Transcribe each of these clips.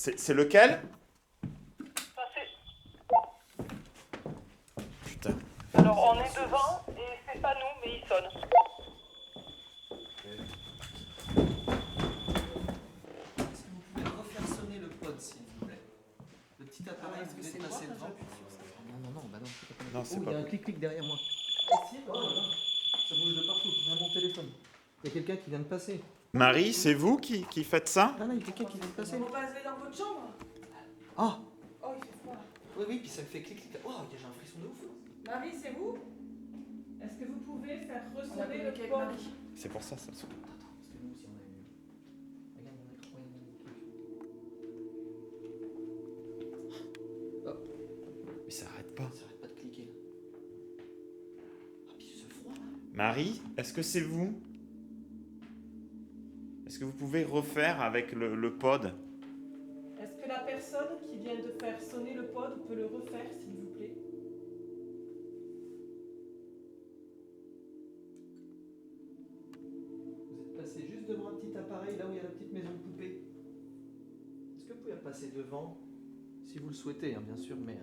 C'est lequel? Ça, c'est- Putain. Alors, on est devant et c'est pas nous, mais il sonne. Est-ce que vous pouvez refaire sonner le pod, s'il vous plaît? Le petit appareil que vous êtes passé devant. Non, bah non. Non, c'est Oh, il pas. y a un clic-clic derrière moi. Oh là là, ça bouge de partout, même mon téléphone. Il y a quelqu'un qui vient de passer. Marie, c'est vous qui faites ça? Ah non, il y a quelqu'un qui vient de passer. On va aller dans votre chambre. Ah Oh, il fait froid. oui, puis ça me fait clic-clic. Oh, j'ai un frisson de ouf. Marie, c'est vous? Est-ce que vous pouvez faire On a ressonner le communiqué avec pod? Marie. C'est pour ça, ça. Attends, parce que nous aussi on a eu. Regarde mon écran, regarde mon truc. Mais ça arrête pas. Ça arrête pas de cliquer là. Ah, puis ce froid là. Marie, est-ce que c'est vous? Est-ce que vous pouvez refaire avec le pod? Est-ce que la personne qui vient de faire sonner le pod peut le refaire, s'il vous plaît? Vous êtes passé juste devant un petit appareil là où il y a la petite maison de poupée. Est-ce que vous pouvez passer devant? Si vous le souhaitez, hein, bien sûr, mais.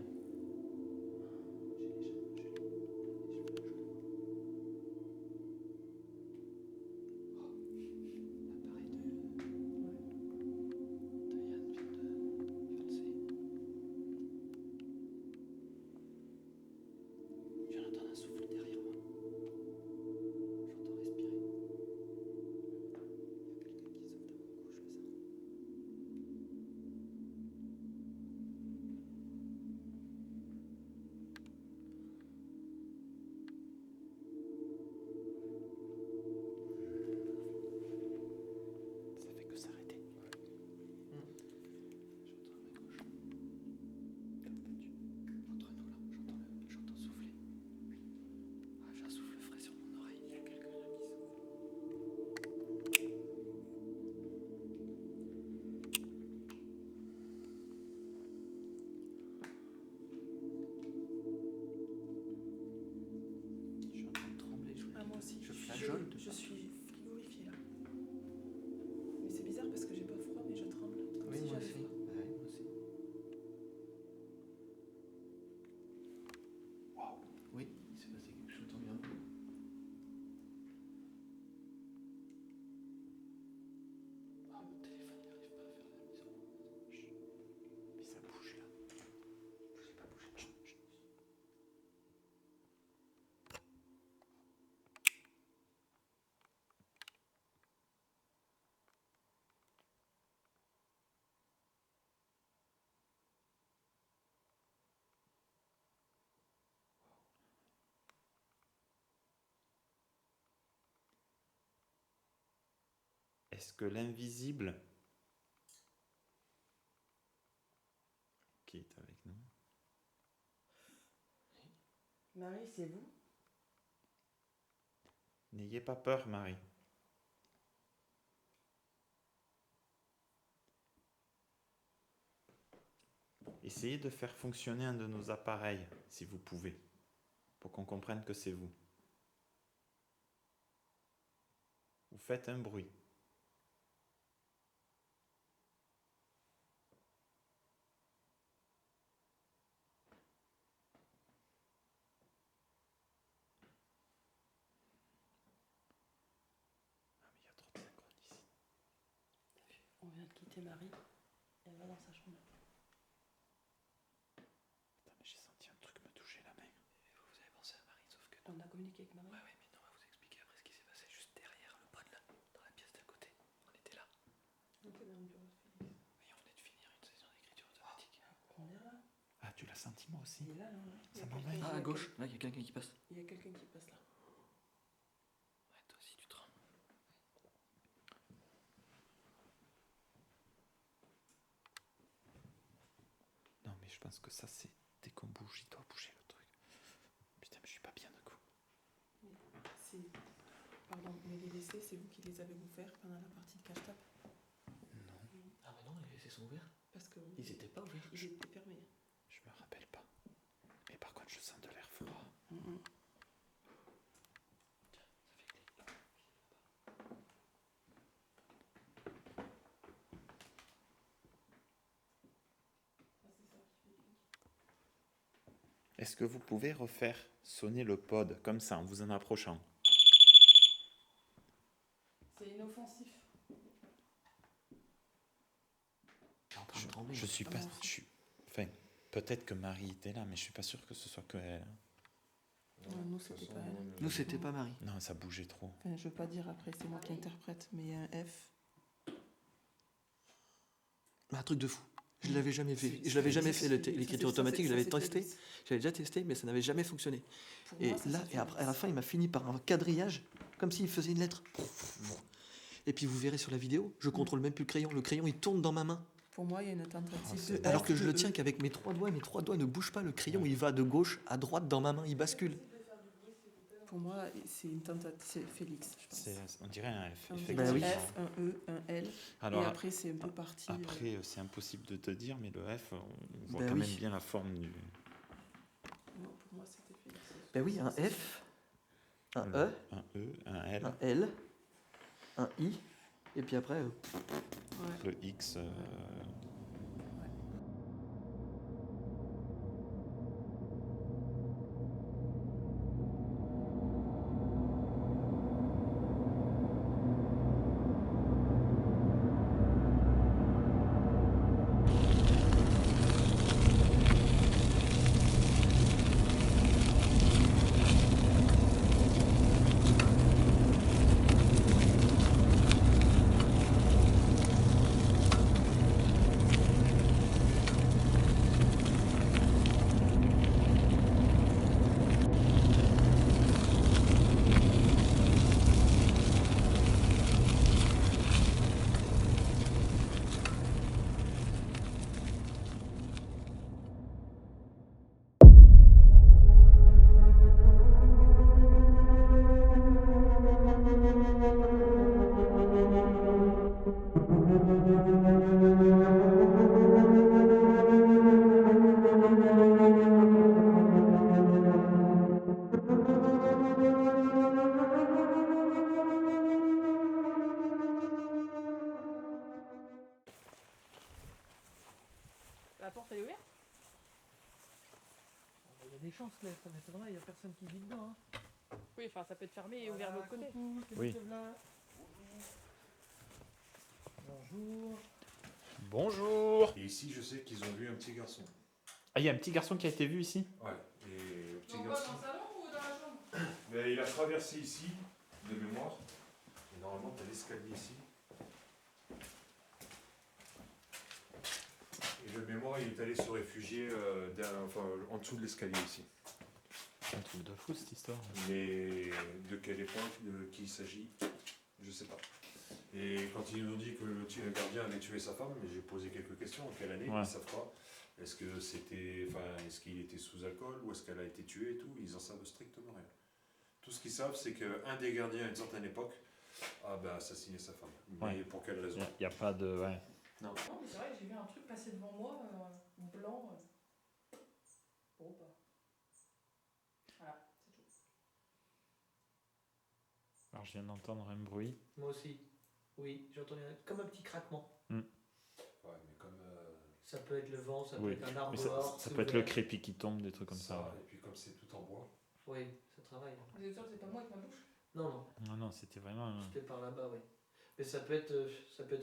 Je viens d'entendre un souffle derrière moi. J'entends respirer. Il y a quelqu'un qui souffle dans mon cou, je le sens. Ça fait que s'arrêter. J'entends à ma gauche. Entre nous là, j'entends souffler. Ah, j'ai un souffle frais sur mon oreille. Il y a quelqu'un là qui souffle. Je suis en train de trembler. Moi aussi. Je flageole. Je suis frigorifiée là. Mais c'est bizarre parce que j'ai pas froid, mais je tremble. Comme Oui, si moi j'avais aussi. froid. Ouais, moi aussi. Oui, il s'est passé quelque chose, tant bien. Ah, mon téléphone n'y arrive pas à faire la mise en onde. Chut. Mais ça bouge là. Bougez pas, bougez pas. Chut. Est-ce que l'invisible qui est avec nous? Marie, c'est vous? N'ayez pas peur, Marie. Essayez de faire fonctionner un de nos appareils, si vous pouvez, pour qu'on comprenne que c'est vous. Vous faites un bruit. Ah, mais il y a trop de synchronicité. On vient de quitter Marie. Elle va dans sa chambre. Putain, mais j'ai senti un truc me toucher la main. Vous avez pensé à Marie, sauf que. On a communiqué avec Marie. Ouais, mais non, on va vous expliquer après ce qui s'est passé juste derrière le pod là, dans la pièce d'à côté. On était là. On était dans le bureau de Félix. Oui, on venait de finir une session d'écriture automatique. On est là. Ah, tu l'as senti moi aussi? Il est là, là. Il y a Ça quelqu'un- m'embête. Ah, à gauche, là, il y a quelqu'un qui passe. Il y a quelqu'un qui passe là. Ouais, toi aussi, tu trembles. Non, mais je pense que ça, c'est dès qu'on bouge, il doit bouger le truc. Putain, mais je suis pas bien d'un coup. Pardon, mais les WC, c'est vous qui les avez ouverts pendant la partie de cache-tape? Ah, mais non, les WC sont ouverts. Parce que Ils étaient pas ouverts. ils étaient fermés. Je me rappelle pas. Mais par contre, je sens de l'air froid. Ça fait clic. Est-ce que vous pouvez refaire sonner le pod comme ça en vous en approchant? C'est inoffensif. Je suis pas. Enfin, peut-être que Marie était là, mais je suis pas sûr que ce soit que elle. Ouais, nous, c'était pas elle. Nous, c'était pas Marie. Non, ça bougeait trop. Enfin, je veux pas dire après, c'est moi qui interprète, mais il y a un F. Un truc de fou. Je l'avais jamais fait. Je l'avais jamais fait l'écriture automatique. Je l'avais testé. J'avais déjà testé, mais ça n'avait jamais fonctionné. Pour Et moi, ça, là, c'est et après, à la Félix. fin, il m'a fini par un quadrillage, comme s'il faisait une lettre. Et puis vous verrez sur la vidéo, je contrôle même plus le crayon. Le crayon, il tourne dans ma main. Pour moi, il y a une tentative c'est- de Alors F, que je de le E. tiens qu'avec mes 3 doigts. Mes 3 doigts ne bougent pas. Le crayon, il va de gauche à droite dans ma main. Il bascule. Pour moi, c'est une tentative. C'est Félix, je pense. On dirait un F, Un effectivement. Bah oui. F, un E, un L. Alors, et après, c'est un peu parti. après, c'est impossible de te dire, mais le F, on voit Ben quand oui. même bien la forme du. Non, pour moi, c'était Félix. Ben oui, un F, un le- E, Un E, un L, un L, un I, et puis après, Ouais. le X. La porte elle est ouverte? il y a des chances là, il n'y a personne qui vit dedans. Oui, enfin ça peut être fermé et ouvert de l'autre côté. Oui. Bonjour. Bonjour. Et ici, je sais qu'ils ont vu un petit garçon. Ah, il y a un petit garçon qui a été vu ici? Ouais. Et le petit Dans garçon. le salon ou dans la chambre? Mais il a traversé ici, de mémoire. Et normalement, tu as l'escalier ici. Et de mémoire, il est allé se réfugier en dessous de l'escalier ici. C'est un truc de fou cette histoire. Mais de quelle époque, de qui il s'agit, je sais pas. Et quand ils nous ont dit que le gardien avait tué sa femme, j'ai posé quelques questions. En quelle année? Ouais. Ils savent pas. Est-ce qu'il était sous alcool ou est-ce qu'elle a été tuée et tout? Ils en savent strictement rien. Tout ce qu'ils savent, c'est qu'un des gardiens à une certaine époque a assassiné sa femme. Mais Ouais. pour quelle raison? Il n'y a pas de. Ouais. Non, mais c'est vrai que j'ai vu un truc passer devant moi, blanc. Bon, bah. Voilà, c'est tout. Alors, je viens d'entendre un bruit. Moi aussi. Oui, j'ai entendu comme un petit craquement. Ouais, mais comme Ça peut être le vent, ça peut Oui. être un arbre Mais dehors. ça c'est peut être le ouvert. crépi qui tombe, des trucs comme ça. et puis comme c'est tout en bois. Oui, ça travaille. Vous êtes sûr que c'est pas moi avec ma bouche? Non, non, Non, non, c'était vraiment. c'était par là-bas, oui. Mais ça peut être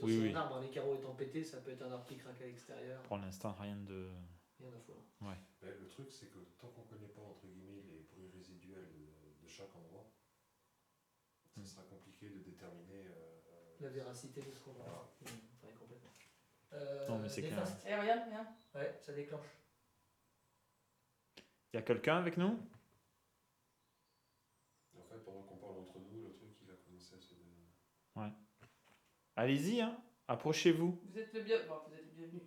Oui, aussi oui. un arbre, les carreaux étant pétés, ça peut être un arbre qui craque à l'extérieur. Pour l'instant, rien de. Rien à foutre. Ben, le truc, c'est que tant qu'on ne connaît pas, entre guillemets, les bruits résiduels de chaque endroit, ça sera compliqué de déterminer. La véracité de ce qu'on voit. Voilà. Ouais, complètement. Non, mais c'est clair. néfaste. Eh, regarde, regarde. Ouais, ça déclenche. Il y a quelqu'un avec nous? En fait, pendant qu'on parle entre nous, le truc, il a commencé à se. Allez-y, hein. Approchez-vous. Vous êtes le bien. Bon, vous êtes le bienvenu.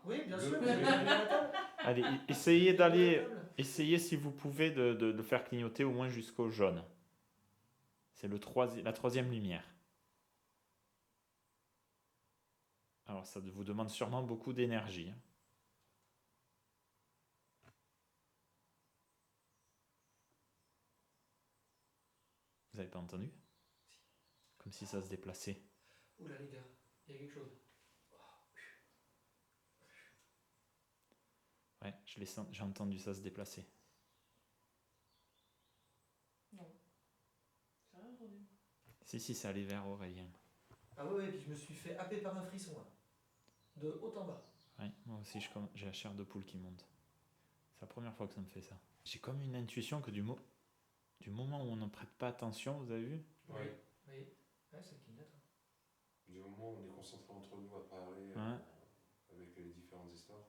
Oui, bien Le- sûr. le- vous avez mis à la table. Allez, essayez d'aller. À la table. Essayez, si vous pouvez, de le faire clignoter au moins jusqu'au jaune. C'est la troisième lumière. Alors, ça vous demande sûrement beaucoup d'énergie. Hein. Vous n'avez pas entendu? Comme si ça se déplaçait. Oula, les gars, il y a quelque chose. Ouais, j'ai entendu ça se déplacer. entendu. Si, ça allait vers Aurélien. Ah ouais, et puis je me suis fait happer par un frisson là. De haut en bas. Ouais, moi aussi, j'ai la chair de poule qui monte. C'est la première fois que ça me fait ça. J'ai comme une intuition que du moment où on n'en prête pas attention, vous avez vu? Oui. Oui. Ouais, ça clignote. Du moment où on est concentré entre nous à parler Ouais. avec les différentes histoires.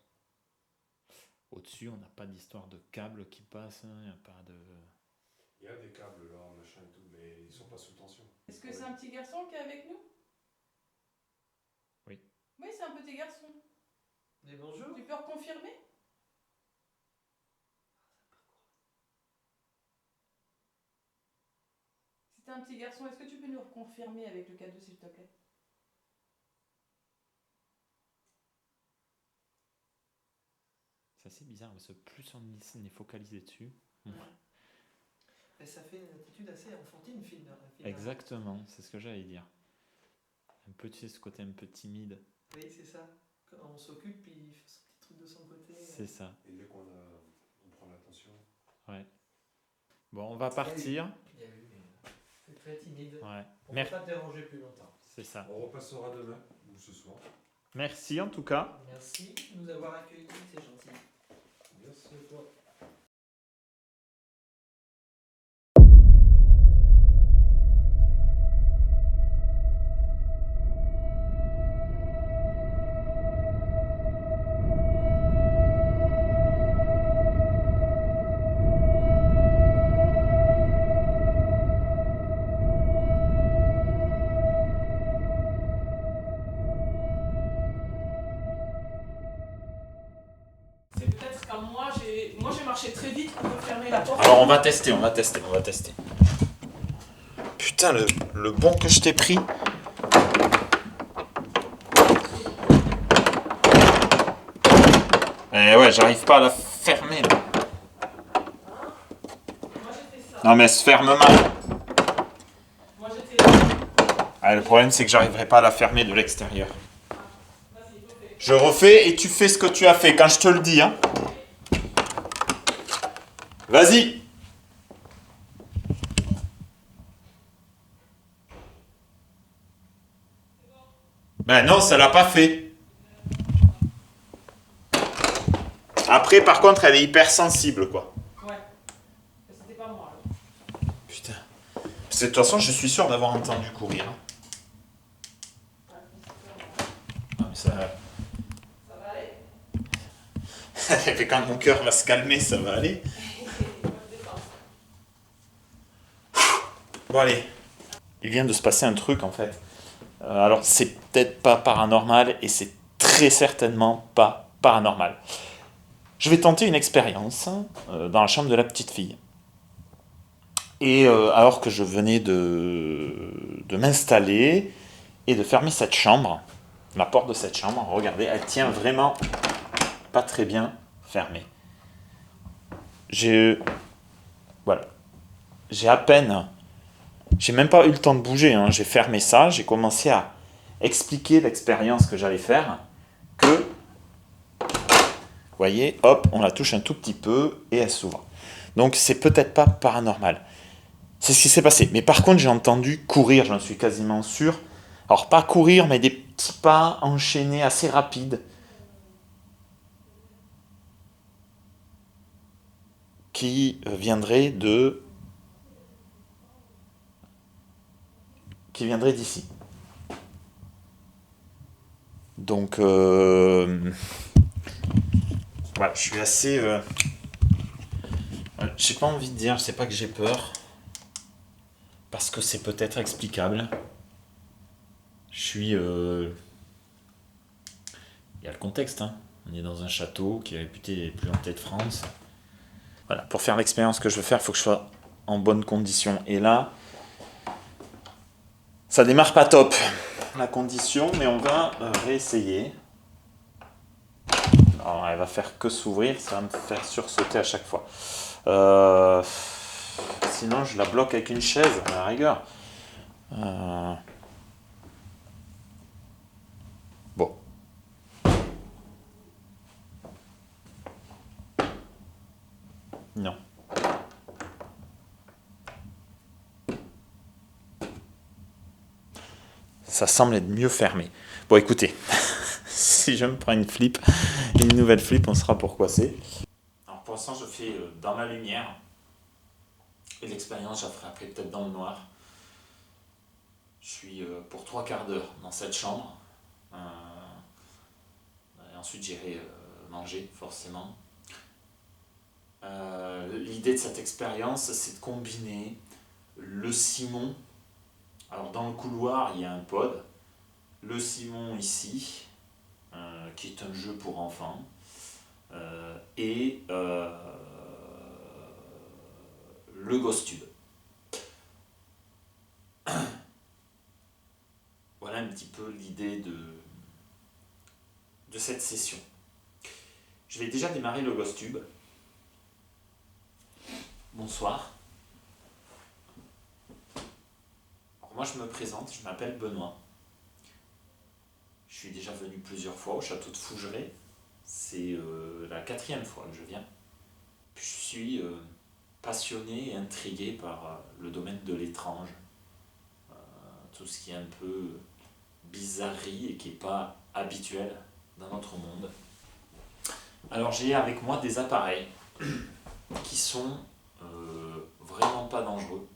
Au-dessus, on n'a pas d'histoire de câble qui passe, il n'y a pas de... Il y a des câbles là, machin et tout, mais ils sont pas sous tension. Est-ce que c'est un petit garçon qui est avec nous? Oui. Oui, c'est un petit garçon. Mais bonjour. Tu peux reconfirmer? C'était un petit garçon. Est-ce que tu peux nous reconfirmer avec le cadeau, s'il te plaît? C'est assez bizarre, parce que plus on est focalisé dessus... Et ça fait une attitude assez enfantine, finalement. Exactement, c'est ce que j'allais dire. Un peu, tu sais, ce côté un peu timide. Oui, c'est ça. Quand on s'occupe, puis il fait son petit truc de son côté. C'est ça. Et dès on prend l'attention. Ouais. Bon, on va partir. Il y a eu, mais c'est très timide. Ouais. On ne va pas te déranger plus longtemps. C'est ça. On repassera demain ou ce soir. Merci en tout cas. Merci de nous avoir accueillis, c'est gentil. Merci à toi. C'est peut-être comme moi, j'ai marché très vite pour refermer la porte. Alors on va tester. Putain, le bon que je t'ai pris. Eh ouais, j'arrive pas à la fermer là. Moi j'ai fait ça. Non mais elle se ferme mal. Moi j'étais. Ah, le problème c'est que j'arriverai pas à la fermer de l'extérieur. Vas-y, refais. Je refais et tu fais ce que tu as fait quand je te le dis, hein. Vas-y. Ben non, ça l'a pas fait. Après, par contre, elle est hypersensible, quoi. Ouais. Mais c'était pas moi là. Putain. Parce que de toute façon, je suis sûr d'avoir entendu courir. hein. Ouais, mais c'était pas moi. Ah, mais ça... Ça va aller? Mais quand mon cœur va se calmer, ça va aller. Moi je descends. Bon, allez. Il vient de se passer un truc, en fait. Alors, c'est peut-être pas paranormal et c'est très certainement pas paranormal. Je vais tenter une expérience dans la chambre de la petite fille. Et alors que je venais de m'installer et de fermer cette chambre, la porte de cette chambre, regardez, elle tient vraiment pas très bien fermée. Voilà. J'ai même pas eu le temps de bouger, hein. J'ai fermé ça, j'ai commencé à expliquer l'expérience que j'allais faire, que, vous voyez, hop, on la touche un tout petit peu et elle s'ouvre. Donc c'est peut-être pas paranormal. C'est ce qui s'est passé. Mais par contre, j'ai entendu courir, j'en suis quasiment sûr. Alors pas courir, mais des petits pas enchaînés assez rapides. Qui viendraient d'ici. Donc, voilà, je suis assez... j'ai pas envie de dire, c'est pas que j'ai peur, parce que c'est peut-être explicable. Je suis... Il y a le contexte, hein. On est dans un château qui est réputé les plus hantés de France. Voilà, pour faire l'expérience que je veux faire, il faut que je sois en bonne condition. Et là, ça démarre pas top, la condition, mais on va réessayer. Alors, elle va faire que s'ouvrir, ça va me faire sursauter à chaque fois. Sinon, je la bloque avec une chaise, à la rigueur. Bon. Non. ça semble être mieux fermé. Bon, écoutez, si je me prends une nouvelle flip, on saura pourquoi c'est. Alors pour l'instant, je fais dans la lumière. Et l'expérience, je la ferai après peut-être dans le noir. Je suis pour 3/4 d'heure dans cette chambre. Et ensuite, j'irai manger, forcément. L'idée de cette expérience, c'est de combiner le Simon. Alors, dans le couloir, il y a un pod. Le Simon, ici, qui est un jeu pour enfants. Et le Ghost Tube. Voilà un petit peu l'idée de cette session. Je vais déjà démarrer le Ghost Tube. Bonsoir. Alors moi je me présente, je m'appelle Benoît. Je suis déjà venu plusieurs fois au château de Fougeray. C'est la 4e fois que je viens. Puis je suis passionné et intrigué par le domaine de l'étrange. Tout ce qui est un peu bizarrerie et qui n'est pas habituel dans notre monde. Alors j'ai avec moi des appareils qui sont vraiment pas dangereux.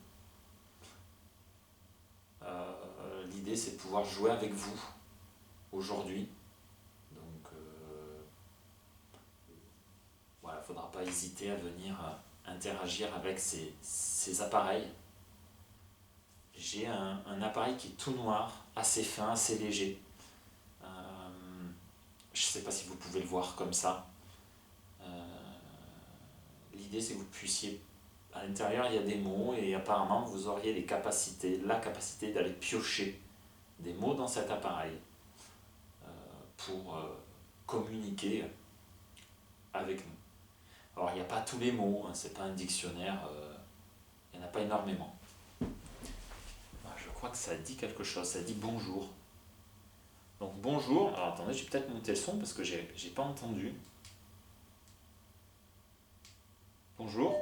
L'idée c'est de pouvoir jouer avec vous aujourd'hui. Donc voilà, il ne faudra pas hésiter à venir interagir avec ces appareils. J'ai un appareil qui est tout noir, assez fin, assez léger. Je ne sais pas si vous pouvez le voir comme ça. L'idée c'est que vous puissiez, à l'intérieur il y a des mots et apparemment vous auriez la capacité d'aller piocher des mots dans cet appareil pour communiquer avec nous. Alors il n'y a pas tous les mots, hein, c'est pas un dictionnaire, il n'y en a pas énormément. Je crois que ça dit quelque chose, ça dit bonjour. Donc bonjour, alors attendez, j'ai peut-être monté le son parce que j'ai pas entendu. Bonjour.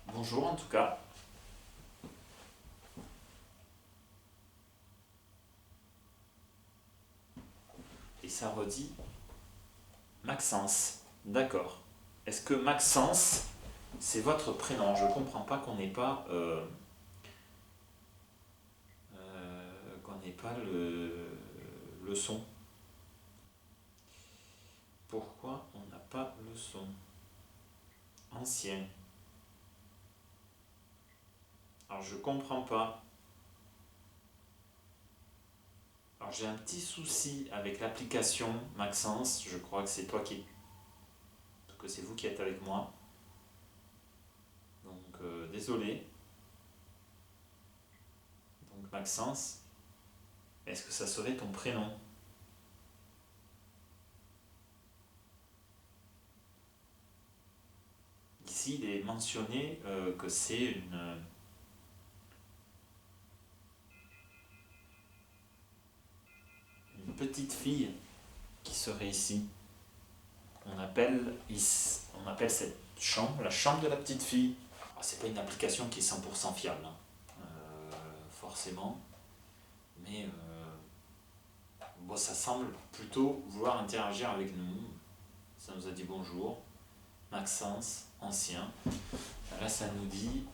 Bonjour en tout cas. Et ça redit Maxence. D'accord. Est-ce que Maxence, c'est votre prénom? Je ne comprends pas qu'on n'ait pas, le son. Pourquoi on n'a pas le son? Ancien. Alors je comprends pas. Alors j'ai un petit souci avec l'application Maxence. Je crois que c'est c'est vous qui êtes avec moi. Donc désolé. Donc Maxence, est-ce que ça serait ton prénom? Ici il est mentionné que c'est une petite fille qui serait ici. On appelle cette chambre la chambre de la petite fille. C'est pas une application qui est 100% fiable, hein. Forcément, mais bon, ça semble plutôt vouloir interagir avec nous. Ça nous a dit bonjour, Maxence, ancien. Là, ça nous dit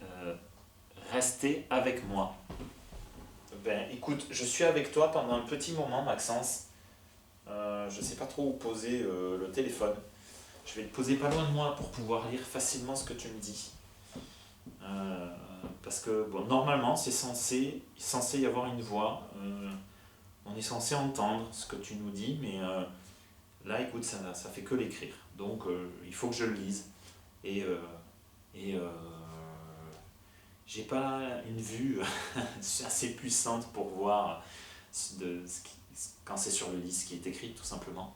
restez avec moi. Ben, écoute, je suis avec toi pendant un petit moment, Maxence. Je sais pas trop où poser le téléphone. Je vais le poser pas loin de moi pour pouvoir lire facilement ce que tu me dis. Parce que bon, normalement, c'est censé y avoir une voix. On est censé entendre ce que tu nous dis, mais là, écoute, ça fait que l'écrire. Donc, il faut que je le lise. Et j'ai pas une vue assez puissante pour voir quand c'est sur le lit ce qui est écrit, tout simplement.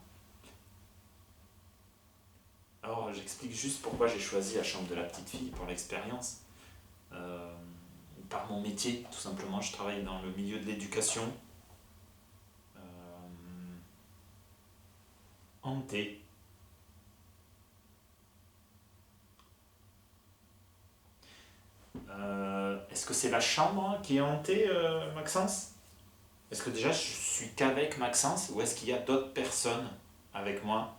Alors, j'explique juste pourquoi j'ai choisi la chambre de la petite fille pour l'expérience. Par mon métier, tout simplement, je travaille dans le milieu de l'éducation. hanté. Est-ce que c'est la chambre qui est hantée, Maxence? Est-ce que déjà je suis qu'avec Maxence ou est-ce qu'il y a d'autres personnes avec moi?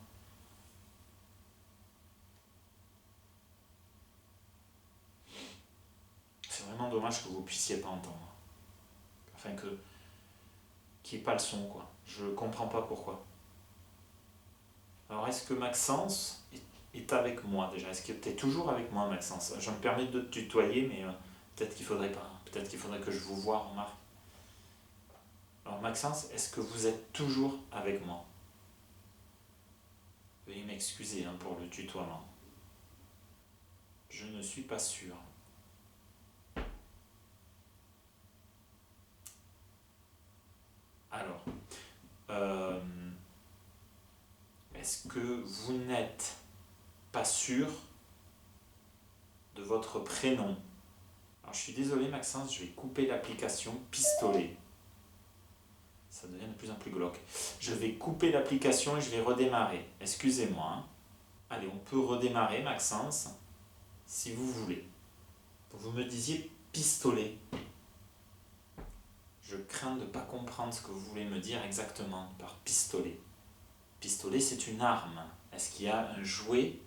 C'est vraiment dommage que vous puissiez pas entendre. Enfin qu'il n'y ait pas le son, quoi. Je comprends pas pourquoi. Alors est-ce que Maxence est avec moi déjà? Est-ce que tu es toujours avec moi, Maxence? Je me permets de te tutoyer, mais peut-être qu'il faudrait pas. Peut-être qu'il faudrait que je vous voie, remarque. Alors Maxence, est-ce que vous êtes toujours avec moi? Veuillez m'excuser pour le tutoiement. Je ne suis pas sûr. Alors, est-ce que vous n'êtes pas sûr de votre prénom? Alors je suis désolé Maxence, je vais couper l'application Pistolet. Ça devient de plus en plus glauque. Je vais couper l'application et je vais redémarrer. Excusez-moi. Allez, on peut redémarrer Maxence, si vous voulez. Vous me disiez pistolet. Je crains de ne pas comprendre ce que vous voulez me dire exactement par pistolet. Pistolet, c'est une arme. Est-ce qu'il y a un jouet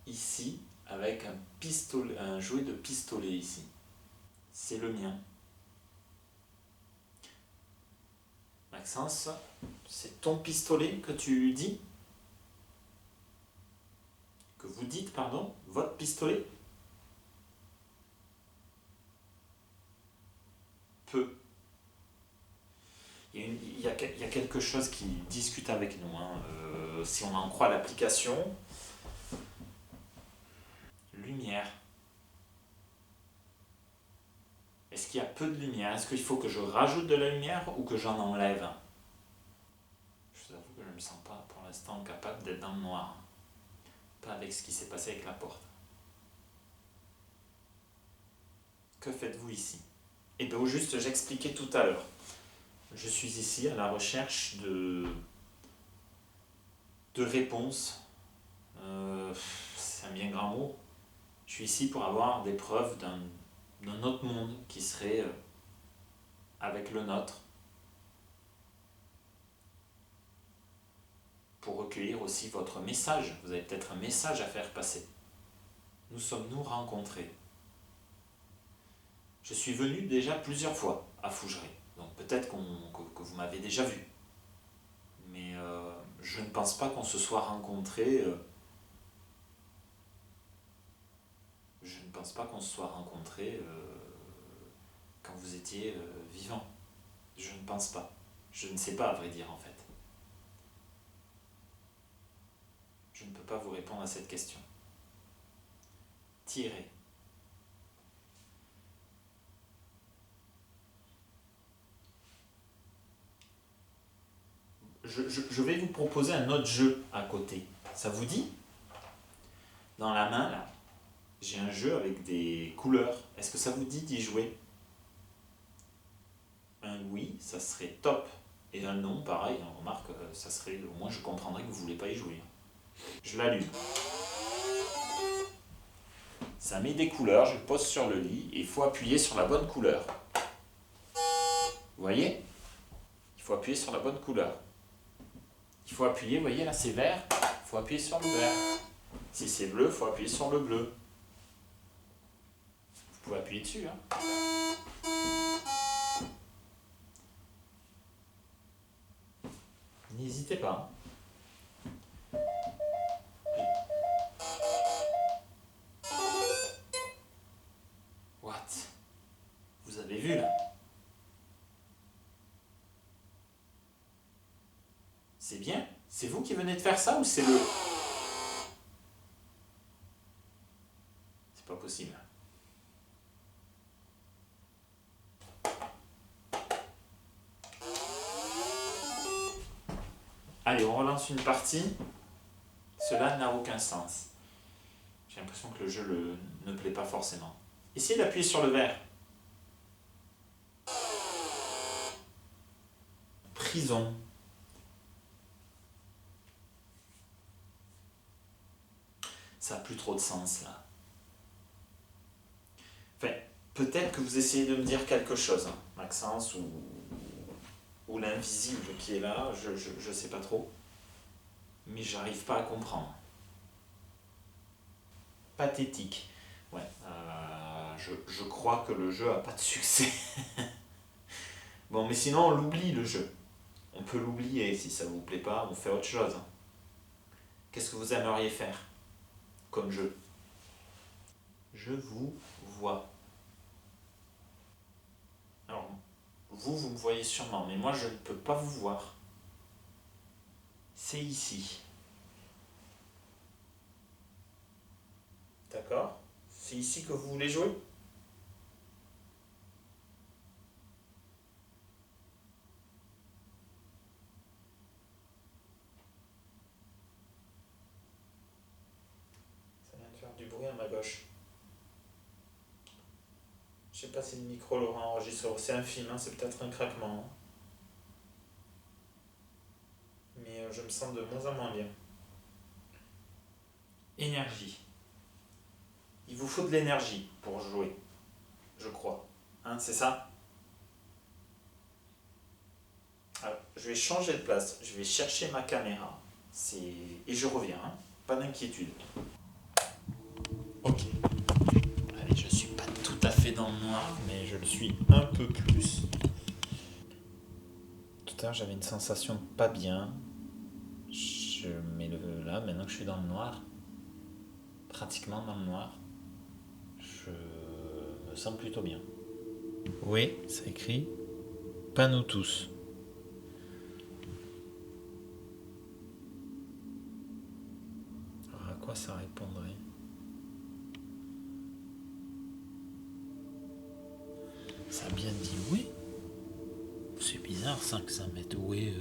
ici avec un jouet de pistolet ici? C'est le mien. Maxence, c'est ton pistolet que tu dis? Que vous dites, pardon? Votre pistolet? Peu. Il y a quelque chose qui discute avec nous. Si on en croit l'application. Lumière. Est-ce qu'il y a peu de lumière? Est-ce qu'il faut que je rajoute de la lumière ou que j'en enlève? Je vous avoue que je ne me sens pas pour l'instant capable d'être dans le noir. Pas avec ce qui s'est passé avec la porte. Que faites-vous ici? Et bien au juste, j'expliquais tout à l'heure. Je suis ici à la recherche de réponses. C'est un bien grand mot. Je suis ici pour avoir des preuves d'un autre monde qui serait avec le nôtre. Pour recueillir aussi votre message. Vous avez peut-être un message à faire passer. Nous sommes-nous rencontrés? Je suis venu déjà plusieurs fois à Fougeray. Donc peut-être que vous m'avez déjà vu. Mais je ne pense pas qu'on se soit rencontrés. Je ne pense pas qu'on se soit rencontrés quand vous étiez vivant. Je ne pense pas. Je ne sais pas, à vrai dire, en fait. Je ne peux pas vous répondre à cette question. Tirez. Je vais vous proposer un autre jeu à côté. Ça vous dit? Dans la main, là, j'ai un jeu avec des couleurs. Est-ce que ça vous dit d'y jouer? Un oui, ça serait top. Et un non, pareil, on remarque, ça serait... Au moins, je comprendrais que vous ne voulez pas y jouer. Je l'allume. Ça met des couleurs, je le pose sur le lit et il faut appuyer sur la bonne couleur. Vous voyez? Il faut appuyer sur la bonne couleur. Il faut appuyer, vous voyez là c'est vert, il faut appuyer sur le vert. Si c'est bleu, il faut appuyer sur le bleu. Vous pouvez appuyer dessus. N'hésitez pas. What? Vous avez vu là? C'est bien? C'est vous qui venez de faire ça ou c'est le... C'est pas possible. Allez, on relance une partie. Cela n'a aucun sens. J'ai l'impression que le jeu ne plaît pas forcément. Essayez d'appuyer sur le vert. Prison. Ça n'a plus trop de sens là. Enfin, peut-être que vous essayez de me dire quelque chose, hein, Maxence, ou l'invisible qui est là, je sais pas trop. Mais j'arrive pas à comprendre. Pathétique. Ouais, je crois que le jeu a pas de succès. Bon, mais sinon, on l'oublie le jeu. On peut l'oublier, si ça vous plaît pas, on fait autre chose. Qu'est-ce que vous aimeriez faire comme jeu? Je vous vois. Alors, vous me voyez sûrement, mais moi je ne peux pas vous voir. C'est ici. D'accord? C'est ici que vous voulez jouer? Ça vient de faire du bruit à ma gauche. Je sais pas si le micro l'aura enregistré. C'est infime, hein, c'est peut-être un craquement. Hein. Mais je me sens de moins en moins bien. Énergie. Il vous faut de l'énergie pour jouer, je crois. Hein, c'est ça? Alors, je vais changer de place. Je vais chercher ma caméra. Et je reviens. Hein. Pas d'inquiétude. Ok. Allez, je suis pas tout à fait dans le noir, mais je le suis un peu plus. Tout à l'heure, j'avais une sensation pas bien. Mais là, maintenant que je suis dans le noir, pratiquement dans le noir, je me sens plutôt bien. Oui, ça écrit « Pas nous tous ». Alors à quoi ça répondrait? Ça a bien dit oui. C'est bizarre ça que ça mette oui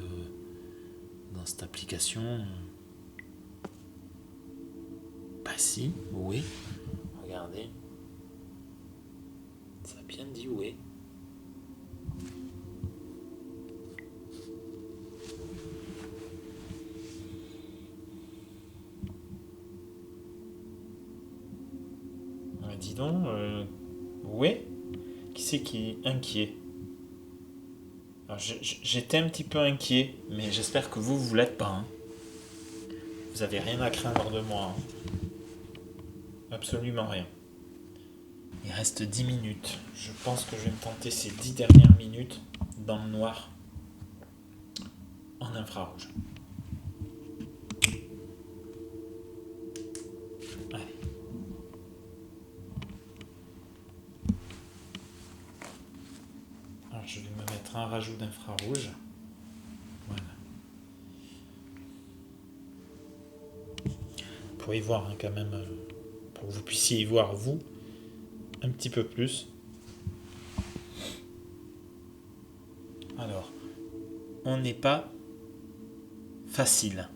dans cette application. Bah si, oui. Regardez. Ça a bien dit oui. Dis donc, ouais, qui c'est qui est inquiet? Alors, j'étais un petit peu inquiet, mais j'espère que vous l'êtes pas. Hein. Vous avez rien à craindre de moi. Hein. Absolument rien. Il reste 10 minutes. Je pense que je vais me tenter ces 10 dernières minutes dans le noir, en infrarouge. Allez. Alors je vais me mettre un rajout d'infrarouge. Voilà. Pour y voir hein, quand même, pour que vous puissiez y voir vous un petit peu plus. Alors, on n'est pas facile.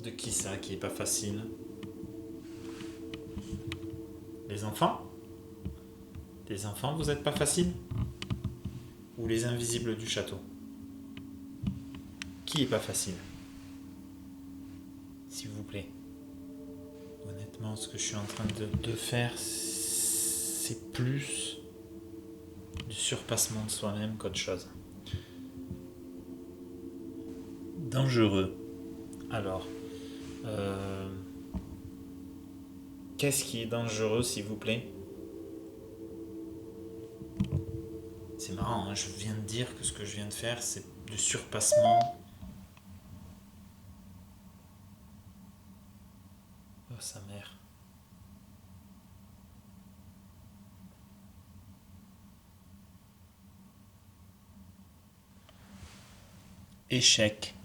De qui ça qui est pas facile? Les enfants? Les enfants, vous êtes pas facile? Ou les invisibles du château? Qui est pas facile? S'il vous plaît. Honnêtement, ce que je suis en train de faire, c'est plus du surpassement de soi-même qu'autre chose. Dangereux. Alors, qu'est-ce qui est dangereux, s'il vous plaît? C'est marrant, hein, je viens de dire que ce que je viens de faire, c'est du surpassement. Oh, sa mère. Échec.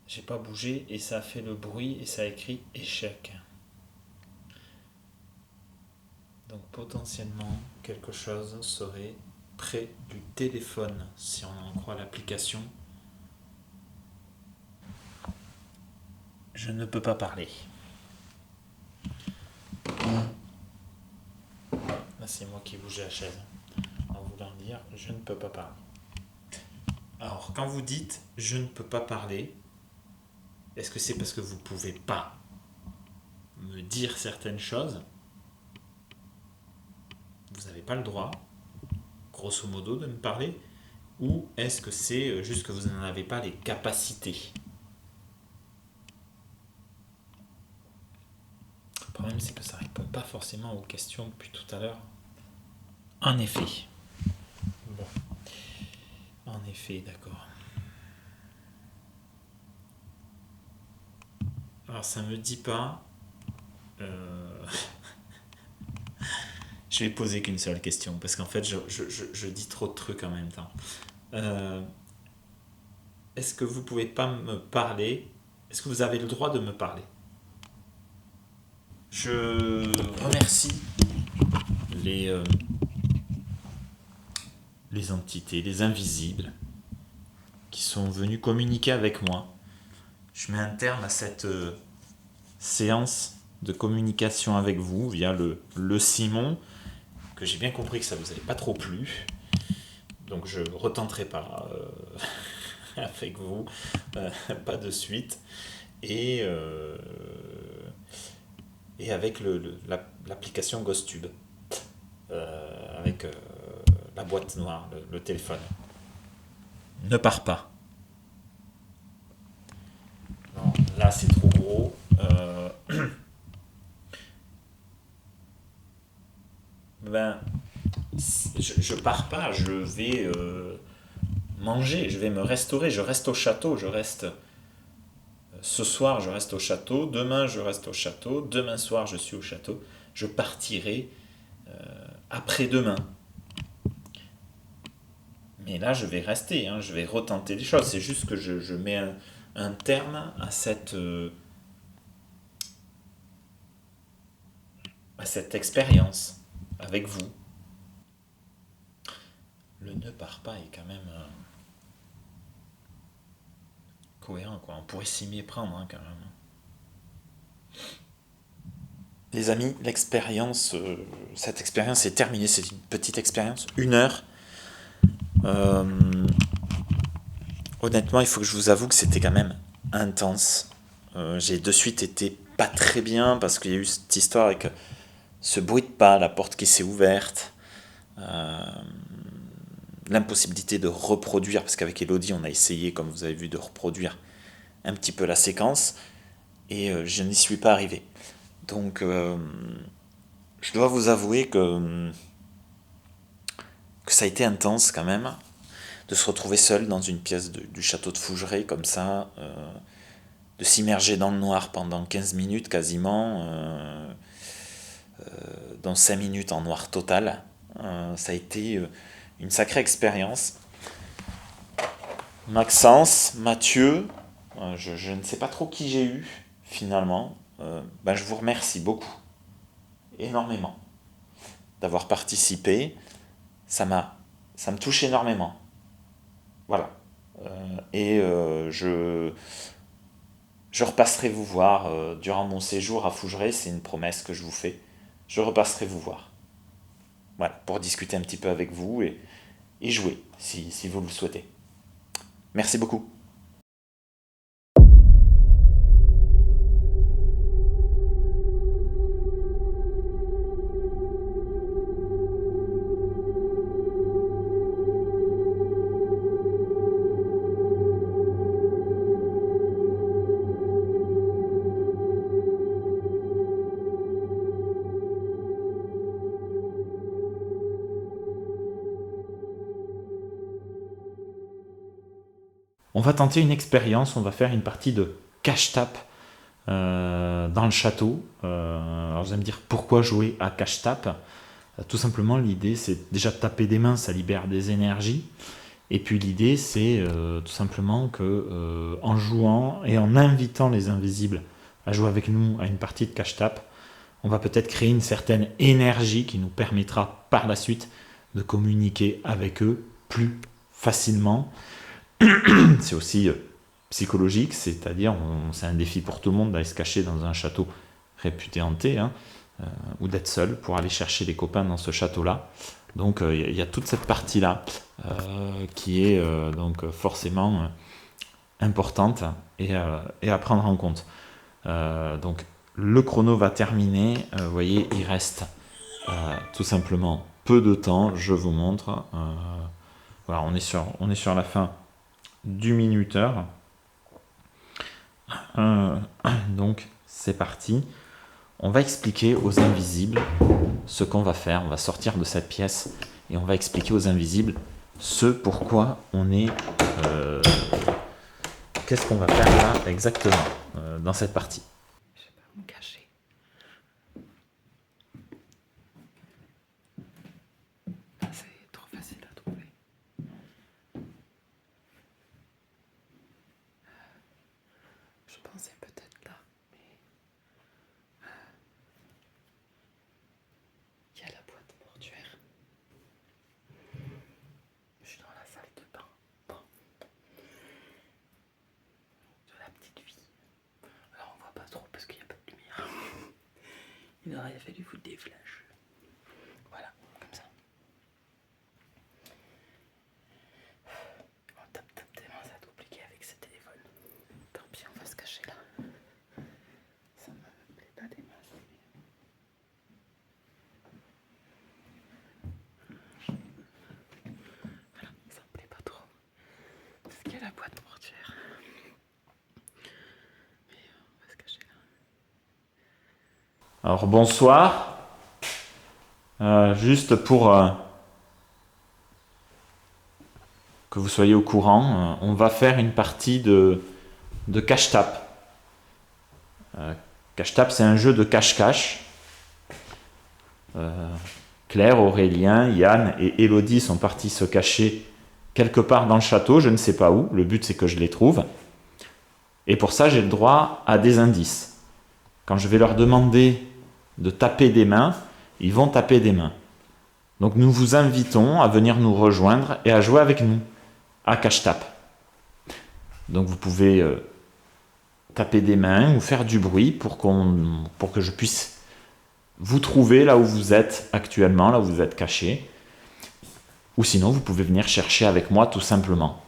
J'ai pas bougé et ça a fait le bruit et ça a écrit échec. Donc potentiellement quelque chose serait près du téléphone si on en croit l'application. Je ne peux pas parler. Là, c'est moi qui bouge la chaise. En voulant dire, je ne peux pas parler. Alors, quand vous dites « je ne peux pas parler », est-ce que c'est parce que vous ne pouvez pas me dire certaines choses? Vous n'avez pas le droit, grosso modo, de me parler? Ou est-ce que c'est juste que vous n'en avez pas les capacités? Le problème, c'est que ça ne répond pas forcément aux questions depuis tout à l'heure. En effet. Bon. En effet, d'accord. Alors, ça me dit pas... Je vais poser qu'une seule question, parce qu'en fait, je dis trop de trucs en même temps. Est-ce que vous pouvez pas me parler? Est-ce que vous avez le droit de me parler? Je remercie les entités, les invisibles, qui sont venus communiquer avec moi. Je mets un terme à cette séance de communication avec vous via le Simon, que j'ai bien compris que ça vous avait pas trop plu. Donc je ne retenterai pas avec vous, pas de suite. Et avec l'application GhostTube, avec la boîte noire, le téléphone. Ne pars pas. Non, là c'est trop gros. Je pars pas, je vais manger, je vais me restaurer, je reste au château, ce soir je reste au château, demain je reste au château, demain soir je suis au château, je partirai après-demain. Mais là je vais rester, je vais retenter des choses, c'est juste que je mets un terme à cette expérience avec vous. Le ne part pas est quand même cohérent, quoi. On pourrait s'y méprendre quand même. Les amis, cette expérience est terminée. C'est une petite expérience, 1 heure. Honnêtement, il faut que je vous avoue que c'était quand même intense. J'ai de suite été pas très bien parce qu'il y a eu cette histoire avec ce bruit de pas, la porte qui s'est ouverte, l'impossibilité de reproduire, parce qu'avec Elodie on a essayé, comme vous avez vu, de reproduire un petit peu la séquence, et je n'y suis pas arrivé. Donc je dois vous avouer que ça a été intense quand même, de se retrouver seul dans une pièce du château de Fougeray comme ça, de s'immerger dans le noir pendant 15 minutes quasiment, dans 5 minutes en noir total. Ça a été une sacrée expérience. Maxence, Mathieu, je ne sais pas trop qui j'ai eu finalement. Je vous remercie beaucoup, énormément, d'avoir participé. Ça me touche énormément. Voilà. Je repasserai vous voir durant mon séjour à Fougeray, c'est une promesse que je vous fais. Je repasserai vous voir. Voilà, pour discuter un petit peu avec vous et jouer, si vous le souhaitez. Merci beaucoup. On va tenter une expérience, on va faire une partie de cache-tape dans le château. Alors vous allez me dire pourquoi jouer à cache-tape. Tout simplement, l'idée c'est déjà de taper des mains, ça libère des énergies. Et puis l'idée c'est tout simplement que en jouant et en invitant les invisibles à jouer avec nous à une partie de cache-tape, on va peut-être créer une certaine énergie qui nous permettra par la suite de communiquer avec eux plus facilement. C'est aussi psychologique, c'est-à-dire c'est un défi pour tout le monde d'aller se cacher dans un château réputé hanté, hein, ou d'être seul pour aller chercher des copains dans ce château-là. Donc il y a toute cette partie-là qui est donc forcément importante et à prendre en compte. Donc le chrono va terminer, vous voyez, il reste tout simplement peu de temps, je vous montre. Voilà, on est sur la fin du minuteur. Donc c'est parti. On va expliquer aux invisibles ce qu'on va faire. On va sortir de cette pièce et on va expliquer aux invisibles ce pourquoi on est... qu'est-ce qu'on va faire là exactement dans cette partie. Je sais pas où me cacher. C'est trop facile à trouver. Je pensais peut-être là, mais il y a la boîte mortuaire. Je suis dans la salle de bain. Bon. De la petite fille. Alors on voit pas trop parce qu'il n'y a pas de lumière. Il aurait fallu foutre des flashs. Voilà, comme ça. On tape des mains, ça va être compliqué avec ce téléphone. Tant pis, on va se cacher là. Ça me plaît pas des masses. Voilà, ça me plaît pas trop. Parce qu'il y a la boîte mortuaire. Mais on va se cacher là. Alors bonsoir. Juste pour que vous soyez au courant, on va faire une partie de cache-tape. Cache-tape, c'est un jeu de cache-cache. Claire, Aurélien, Yann et Élodie sont partis se cacher quelque part dans le château, je ne sais pas où. Le but, c'est que je les trouve. Et pour ça, j'ai le droit à des indices. Quand je vais leur demander de taper des mains, ils vont taper des mains. Donc nous vous invitons à venir nous rejoindre et à jouer avec nous à cache-tape. Donc vous pouvez taper des mains ou faire du bruit pour que je puisse vous trouver là où vous êtes actuellement, là où vous êtes caché. Ou sinon, vous pouvez venir chercher avec moi tout simplement,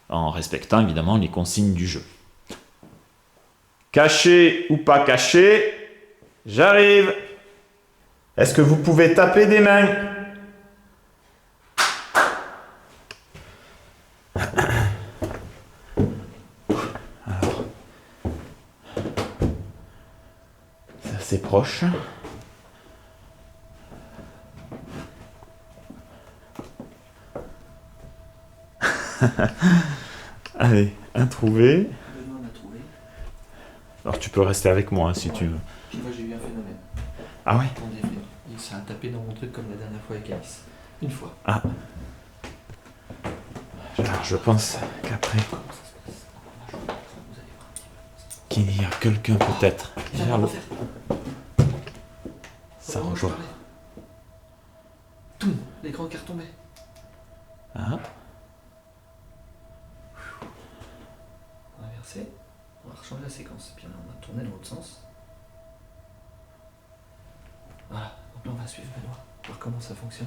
en respectant évidemment les consignes du jeu. Caché ou pas caché, j'arrive. Est-ce que vous pouvez taper des mains? Alors, c'est assez proche. Allez, un trouvé. Benoît l'a trouvé. Alors tu peux rester avec moi hein, si tu veux. Puis moi j'ai eu un phénomène. Ah ouais? Attendez, il s'est tapé dans mon truc comme la dernière fois avec Alice. Une fois. Ah. Alors je pense qu'après Comment ça se passe? Vous allez voir un petit peu. qu'il y a quelqu'un peut-être. Viens Vers le le... refaire. Ça Comment rejoint. je parlais. Toum, l'écran qui est retombé. Ah. On va inverser. On va rechanger la séquence. Puis là, on va tourner dans l'autre sens. Voilà. Donc là, on va suivre Benoît. Voir comment ça fonctionne.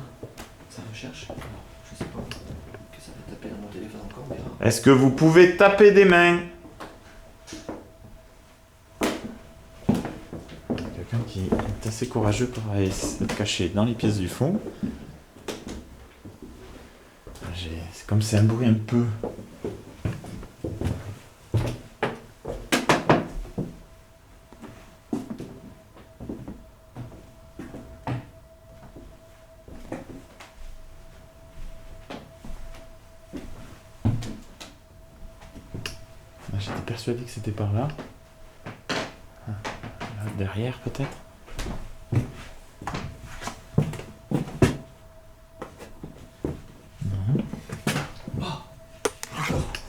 Ça recherche. Alors, je sais pas que ça va taper dans mon téléphone encore, on verra. Est-ce que vous pouvez taper des mains? Quelqu'un qui est assez courageux pour aller se cacher dans les pièces du fond. C'est comme c'est un bruit un peu... J'étais persuadé que c'était par là. Là, derrière peut-être. Non.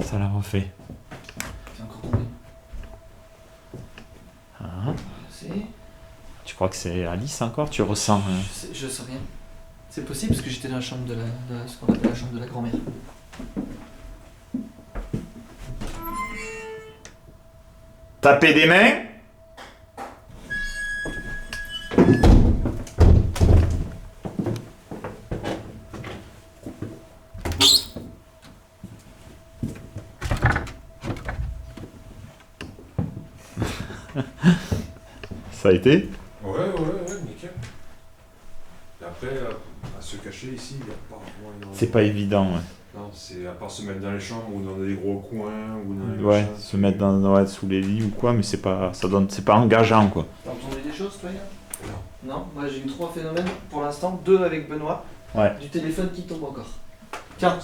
Ça l'a refait. C'est encore tombé. Ah. C'est... Tu crois que c'est Alice encore? Tu ressens Je sais rien. C'est possible parce que j'étais dans la chambre de ce qu'on appelle la chambre de la grand-mère. Tapez des mains. Ça a été? Ouais, nickel. Et après, à se cacher ici, il n'y a pas vraiment... C'est pas évident, ouais. Non, c'est à part se mettre dans les chambres ou dans des gros coins ou dans les Ouais, machins, se mettre dans, sous les lits ou quoi, mais c'est pas, c'est pas engageant, quoi. T'as entendu des choses, toi, Yann? Non. Non, moi j'ai eu 3 phénomènes pour l'instant, 2 avec Benoît. Ouais. Du téléphone qui tombe encore. Tiens,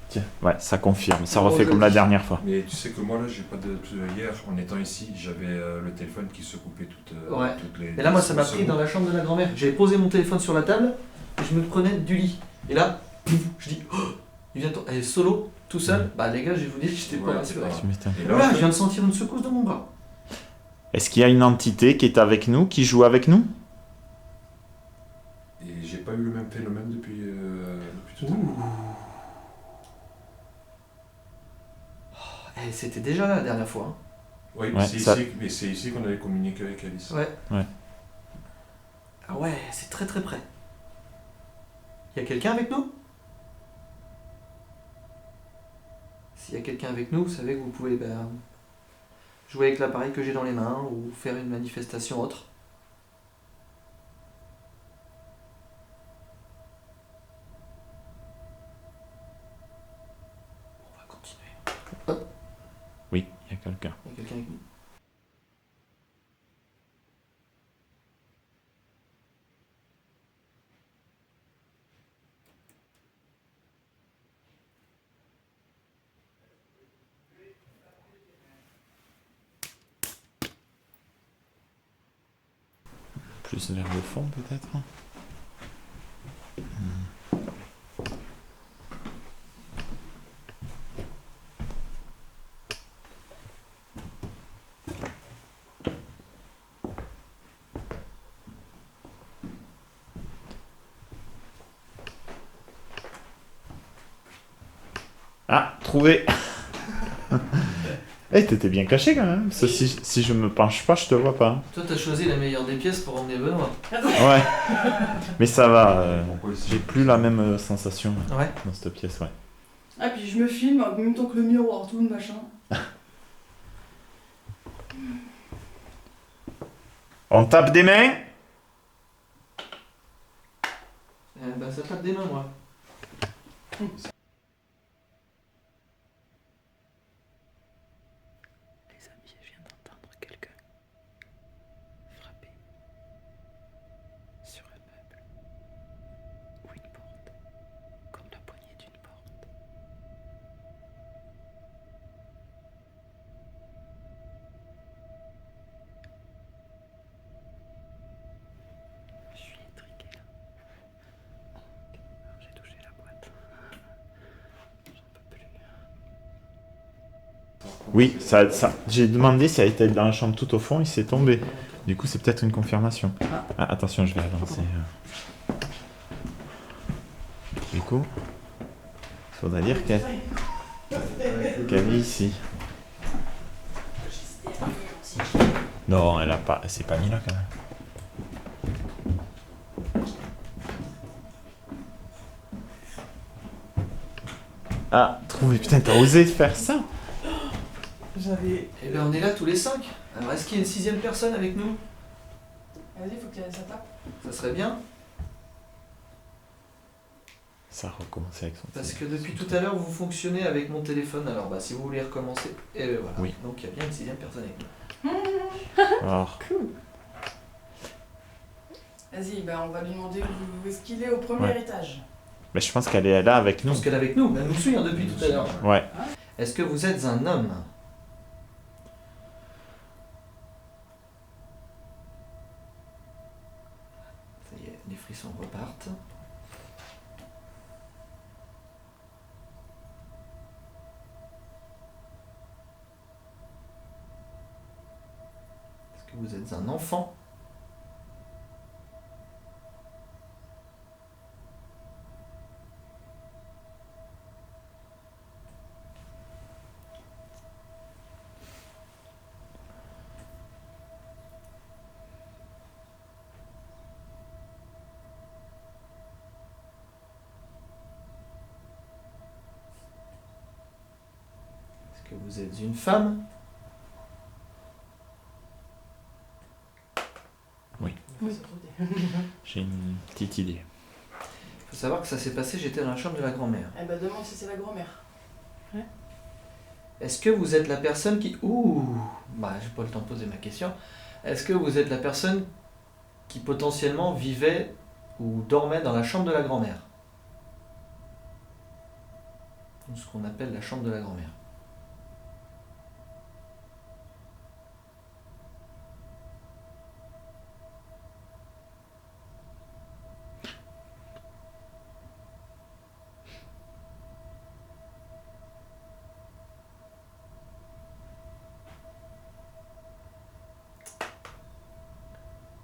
Tiens, ouais, ça confirme. Ça Bon, refait je comme la dis. dernière fois. Mais tu sais que moi là, j'ai pas de. Hier, en étant ici, j'avais le téléphone qui se coupait Ouais. toutes les. et là moi ça m'a pris secondes. dans la chambre de la grand-mère. J'avais posé mon téléphone sur la table et je me le prenais du lit. Et là, pouf, je dis, oh, il vient elle est solo, tout seul. Bah les gars, je vais vous dire que j'étais Ouais, pas rassuré. c'est Tu m'étonnes. Et là, Là, en je fait, viens de sentir une secousse dans mon bras. Est-ce qu'il y a une entité qui est avec nous, qui joue avec nous? et j'ai pas eu le même phénomène depuis tout à l'heure. C'était déjà là la dernière fois. Hein. Oui, Ouais, c'est ça- ici, mais c'est ici qu'on avait communiqué avec Alice. Ouais. Ouais. Ah ouais, c'est très très près. Il y a quelqu'un avec nous? S'il y a quelqu'un avec nous, vous savez que vous pouvez jouer avec l'appareil que j'ai dans les mains ou faire une manifestation autre. On va continuer. Oui, il y a quelqu'un. Il y a quelqu'un avec nous. Plus vers le fond, peut-être. Ah, trouvé. Eh, t'étais bien caché quand même. Parce que si je me penche pas, je te vois pas. Toi, t'as choisi la meilleure des pièces pour emmener Benoît. Ouais. Mais ça va. Pourquoi ici J'ai plus la même sensation Ouais. dans cette pièce, ouais. Ah, puis je me filme en même temps que le miroir, tout le machin. On tape des mains. Ça tape des mains, moi. Les amis, je viens d'entendre quelqu'un frapper sur un meuble ou une porte, comme la poignée d'une porte. Je suis intrigué là. Alors, j'ai touché la boîte. J'en peux plus. Oui, ça. J'ai demandé si elle était dans la chambre tout au fond, il s'est tombé. Du coup, c'est peut-être une confirmation. Ah, attention, je vais avancer. Du coup, il faudrait dire qu'elle est ici. Non, elle s'est pas mis là quand même. Ah, trouvé, putain, t'as osé faire ça? J'avais. Eh ben, on est là tous les 5. Alors, est-ce qu'il y a une 6ème personne avec nous? Vas-y, faut que ça tape. Ça serait bien. Ça a recommencé avec son Parce que depuis tout à l'heure, vous fonctionnez avec mon téléphone. Alors, si vous voulez recommencer. Et ben voilà. Oui. Donc, il y a bien une 6ème personne avec nous. Alors, Vas-y, on va lui demander où est-ce qu'il est au premier Ouais. étage. mais je pense qu'elle est là avec Je nous. pense qu'elle est avec nous. Elle nous suit depuis tout à l'heure. Ouais. Est-ce que vous êtes un homme? Ça y est, les frissons repartent. Est-ce que vous êtes un enfant? que vous êtes une femme? Oui. Oui. J'ai une petite idée. Il faut savoir que ça s'est passé, j'étais dans la chambre de la grand-mère. Eh ben demande si c'est la grand-mère. Est-ce que vous êtes la personne qui... Ouh, bah j'ai pas le temps de poser ma question. Est-ce que vous êtes la personne qui potentiellement vivait ou dormait dans la chambre de la grand-mère? Ou ce qu'on appelle la chambre de la grand-mère.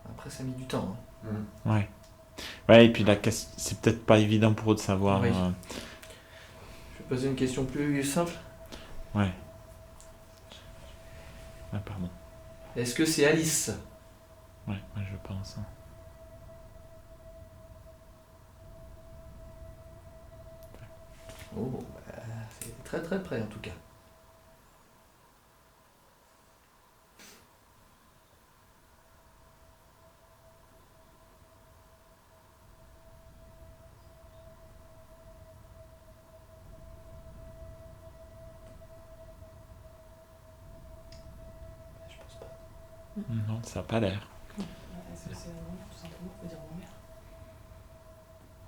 Après ça a mis du temps. Hein. Ouais. Ouais, et puis c'est peut-être pas évident pour eux de savoir. Oui. Je vais poser une question plus simple. Ouais. Ah, pardon. Est-ce que c'est Alice? Ouais, je pense. Hein. Oh, bah, c'est très très près en tout cas. Je pense pas. Non, ça n'a pas l'air. Est-ce que c'est la grand-mère tout simplement? On peut dire grand-mère.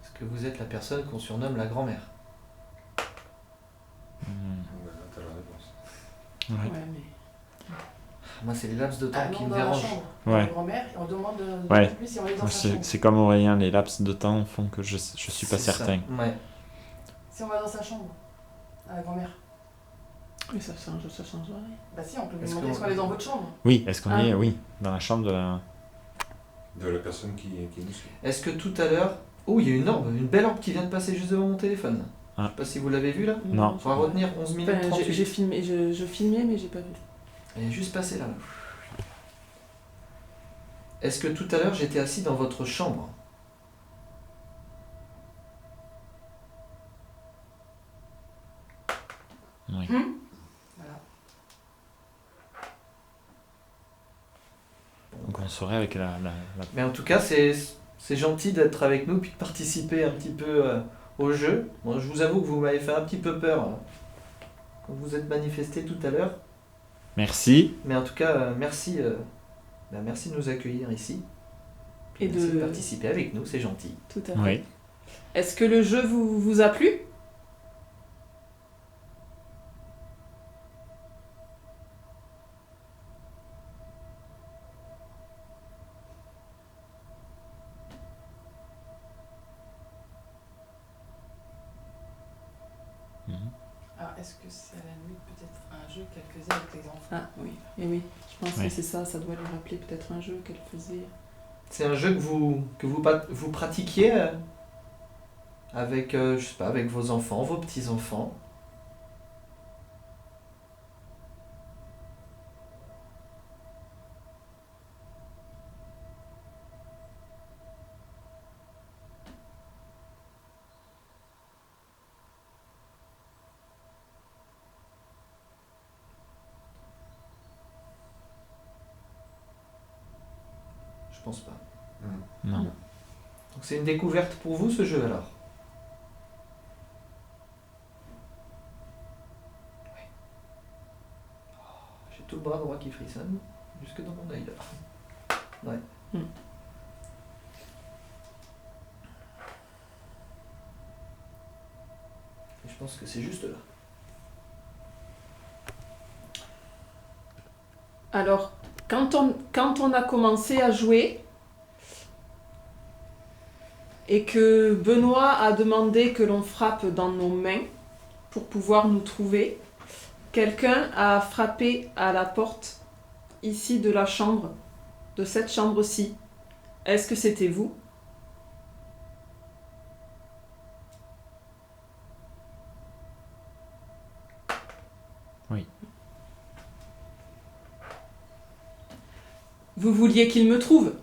Est-ce que vous êtes la personne qu'on surnomme la grand-mère? Voilà, t'as la réponse. Ouais. Ouais, mais. Moi, c'est les laps de temps Ah qui non, me dans la dérangent. chambre. Ouais. La grand-mère, et on demande Ouais. plus si on est dans sa C'est chambre. c'est comme Aurélien, les laps de temps font que je suis pas C'est ça. certain. Ouais. Si on va dans sa chambre, à la grand-mère. Mais ça change rien. Bah si, on peut lui Est-ce demander que- est-ce qu'on est dans votre chambre. Oui, est-ce qu'on Ah. est, oui, dans la chambre de la... De la personne qui nous suit. Est-ce que tout à l'heure... Oh, il y a une orbe, une belle orbe qui vient de passer juste devant mon téléphone. Ah. Je sais pas si vous l'avez vu là. Non. On va retenir 11 minutes Enfin, 38. j'ai filmé, je filmais, mais j'ai pas vu. Elle est juste passée là. Est-ce que tout à l'heure j'étais assis dans votre chambre? Oui. Voilà. Donc on saurait avec la... Mais en tout cas, c'est gentil d'être avec nous puis de participer un petit peu au jeu. Bon, je vous avoue que vous m'avez fait un petit peu peur quand vous êtes manifesté tout à l'heure. Merci. Mais en tout cas, merci, merci de nous accueillir ici. Puis Et merci de de- participer avec nous, c'est gentil. Tout à fait. Oui. Est-ce que le jeu vous a plu? Mhm. Alors, est-ce que c'est à la limite peut-être un jeu qu'elle faisait avec les enfants? Ah oui, et oui, je pense Oui. que c'est ça, ça doit lui rappeler peut-être un jeu qu'elle faisait. C'est un jeu vous pratiquiez avec, je sais pas, avec vos enfants, vos petits-enfants. Je pense pas. Non. Non. Donc c'est une découverte pour vous ce jeu alors? Ouais. Oh, j'ai tout le bras droit qui frissonne, jusque dans mon œil là. Ouais. Mm. Et je pense que c'est juste là. Alors, quand on a commencé à jouer et que Benoît a demandé que l'on frappe dans nos mains pour pouvoir nous trouver, quelqu'un a frappé à la porte ici de la chambre, de cette chambre-ci. Est-ce que c'était vous? Oui. Vous vouliez qu'il me trouve?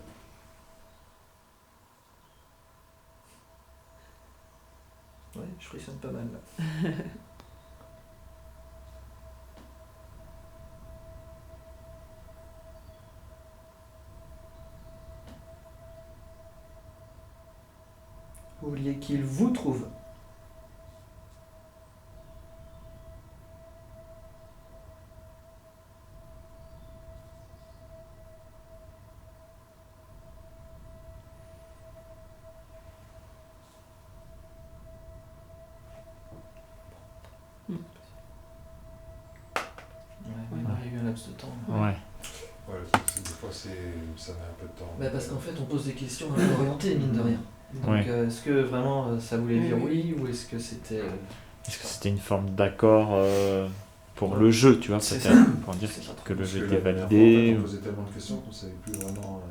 Ouais, je frissonne pas mal là. Vous vouliez qu'il vous trouve. Ouais, il y a eu un laps de temps. Ouais. Ouais. Ouais, des fois, ça met un peu de temps. Bah parce qu'en fait, on pose des questions un peu orientées, mine de rien. Donc, Ouais. est-ce que vraiment ça voulait dire oui ou est-ce que c'était. Est-ce que c'était une forme d'accord pour le jeu, tu vois, C'est peut-être, ça. pour dire C'est pas trop que le Parce jeu que était la dernière validé. fois, en fait, on posait tellement de questions qu'on savait plus vraiment.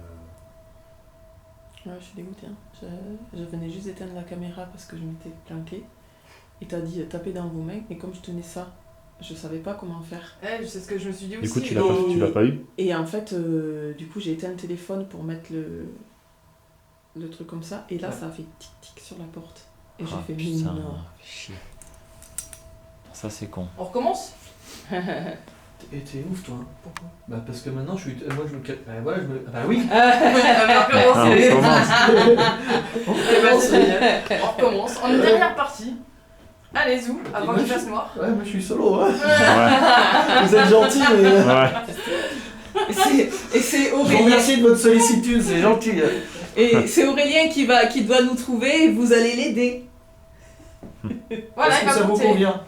Ouais, je suis dégoûtée. Hein. Je venais juste d'éteindre la caméra parce que je m'étais planquée. Et t'as dit tapez dans vos mains. Et comme je tenais ça, je savais pas comment faire. Eh, c'est ce que je me suis dit Du aussi. coup, tu l'as pas eu? Et en fait, du coup, j'ai éteint le téléphone pour mettre le truc comme ça. Et là, Ouais. ça a fait tic-tic sur la porte. Et j'ai Ah, fait putain, non. chier. Ça, c'est con. On recommence? Et t'es ouf toi. Pourquoi? Bah parce que maintenant je suis. Moi je me. Bah voilà, je me. Bah oui! On Ah, on commence. Eh ben, c'est génial. On recommence. En dernière partie. Allez, zou, avant qu'il fasse noir. Ouais, moi je suis solo, hein! Ouais. Vous êtes gentil, mais. Ouais. Et c'est Je vous Aurélien. remercie de votre sollicitude, c'est gentil. Et c'est Aurélien qui doit nous trouver et vous allez l'aider. Voilà, Est-ce il que va ça vous compter. convient?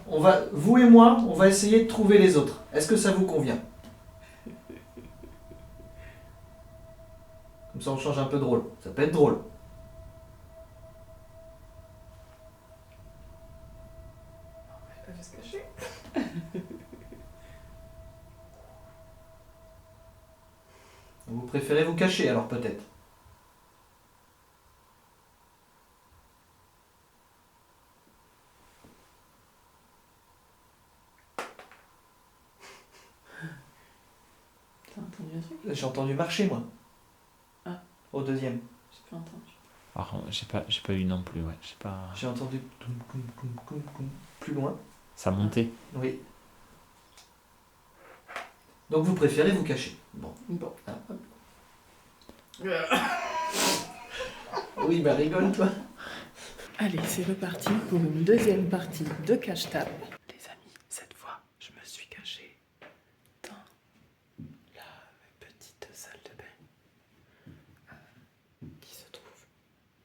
Vous et moi, on va essayer de trouver les autres. Est-ce que ça vous convient? Comme ça on change un peu de rôle. Ça peut être drôle. Elle va se cacher. Vous préférez vous cacher alors peut-être? T'as entendu un truc? J'ai entendu marcher moi. Ah. Au deuxième. J'ai pas entendu. Alors, j'ai pas eu non plus, ouais. J'ai pas... J'ai entendu toum, toum, toum, toum, toum. Plus loin. Ça montait. Oui. Donc vous préférez vous cacher. Bon. Bon. Ah, hop. Oui, bah rigole toi. Allez, c'est reparti pour une deuxième partie de cache-tape. Les amis, cette fois, je me suis cachée dans la petite salle de bain qui se trouve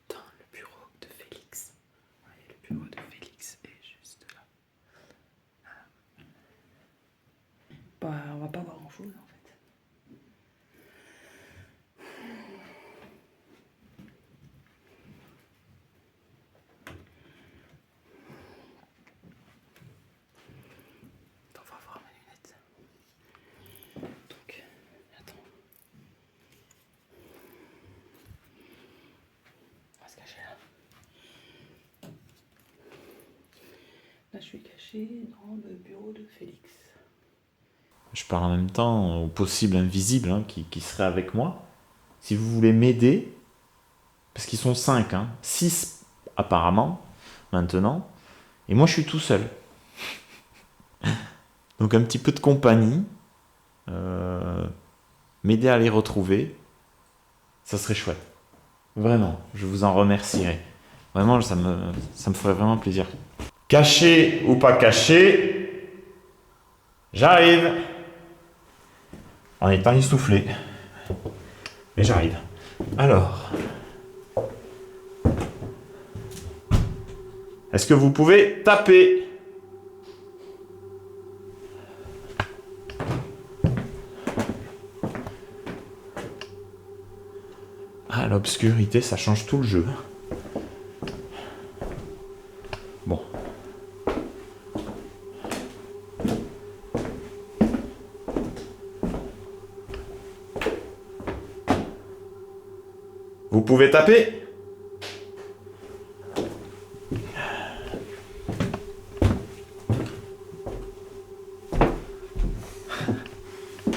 dans le bureau de Félix. Vous voyez, le bureau de Félix est juste là. Bah, on va pas voir grand-chose en fait. On va voir mes lunettes. Donc, attends. On va se cacher là. Là, je suis cachée dans le bureau de Félix. Je parle en même temps au possible invisible hein, qui serait avec moi. Si vous voulez m'aider, parce qu'ils sont 5, 6 apparemment, maintenant, et moi je suis tout seul. Donc un petit peu de compagnie, m'aider à les retrouver, ça serait chouette. Vraiment, je vous en remercierai. Vraiment, ça me ferait vraiment plaisir. Caché ou pas caché, j'arrive. En étant essoufflé. Mais j'arrive. Alors. Est-ce que vous pouvez taper? Ah, l'obscurité, ça change tout le jeu. Bon. Vous pouvez taper?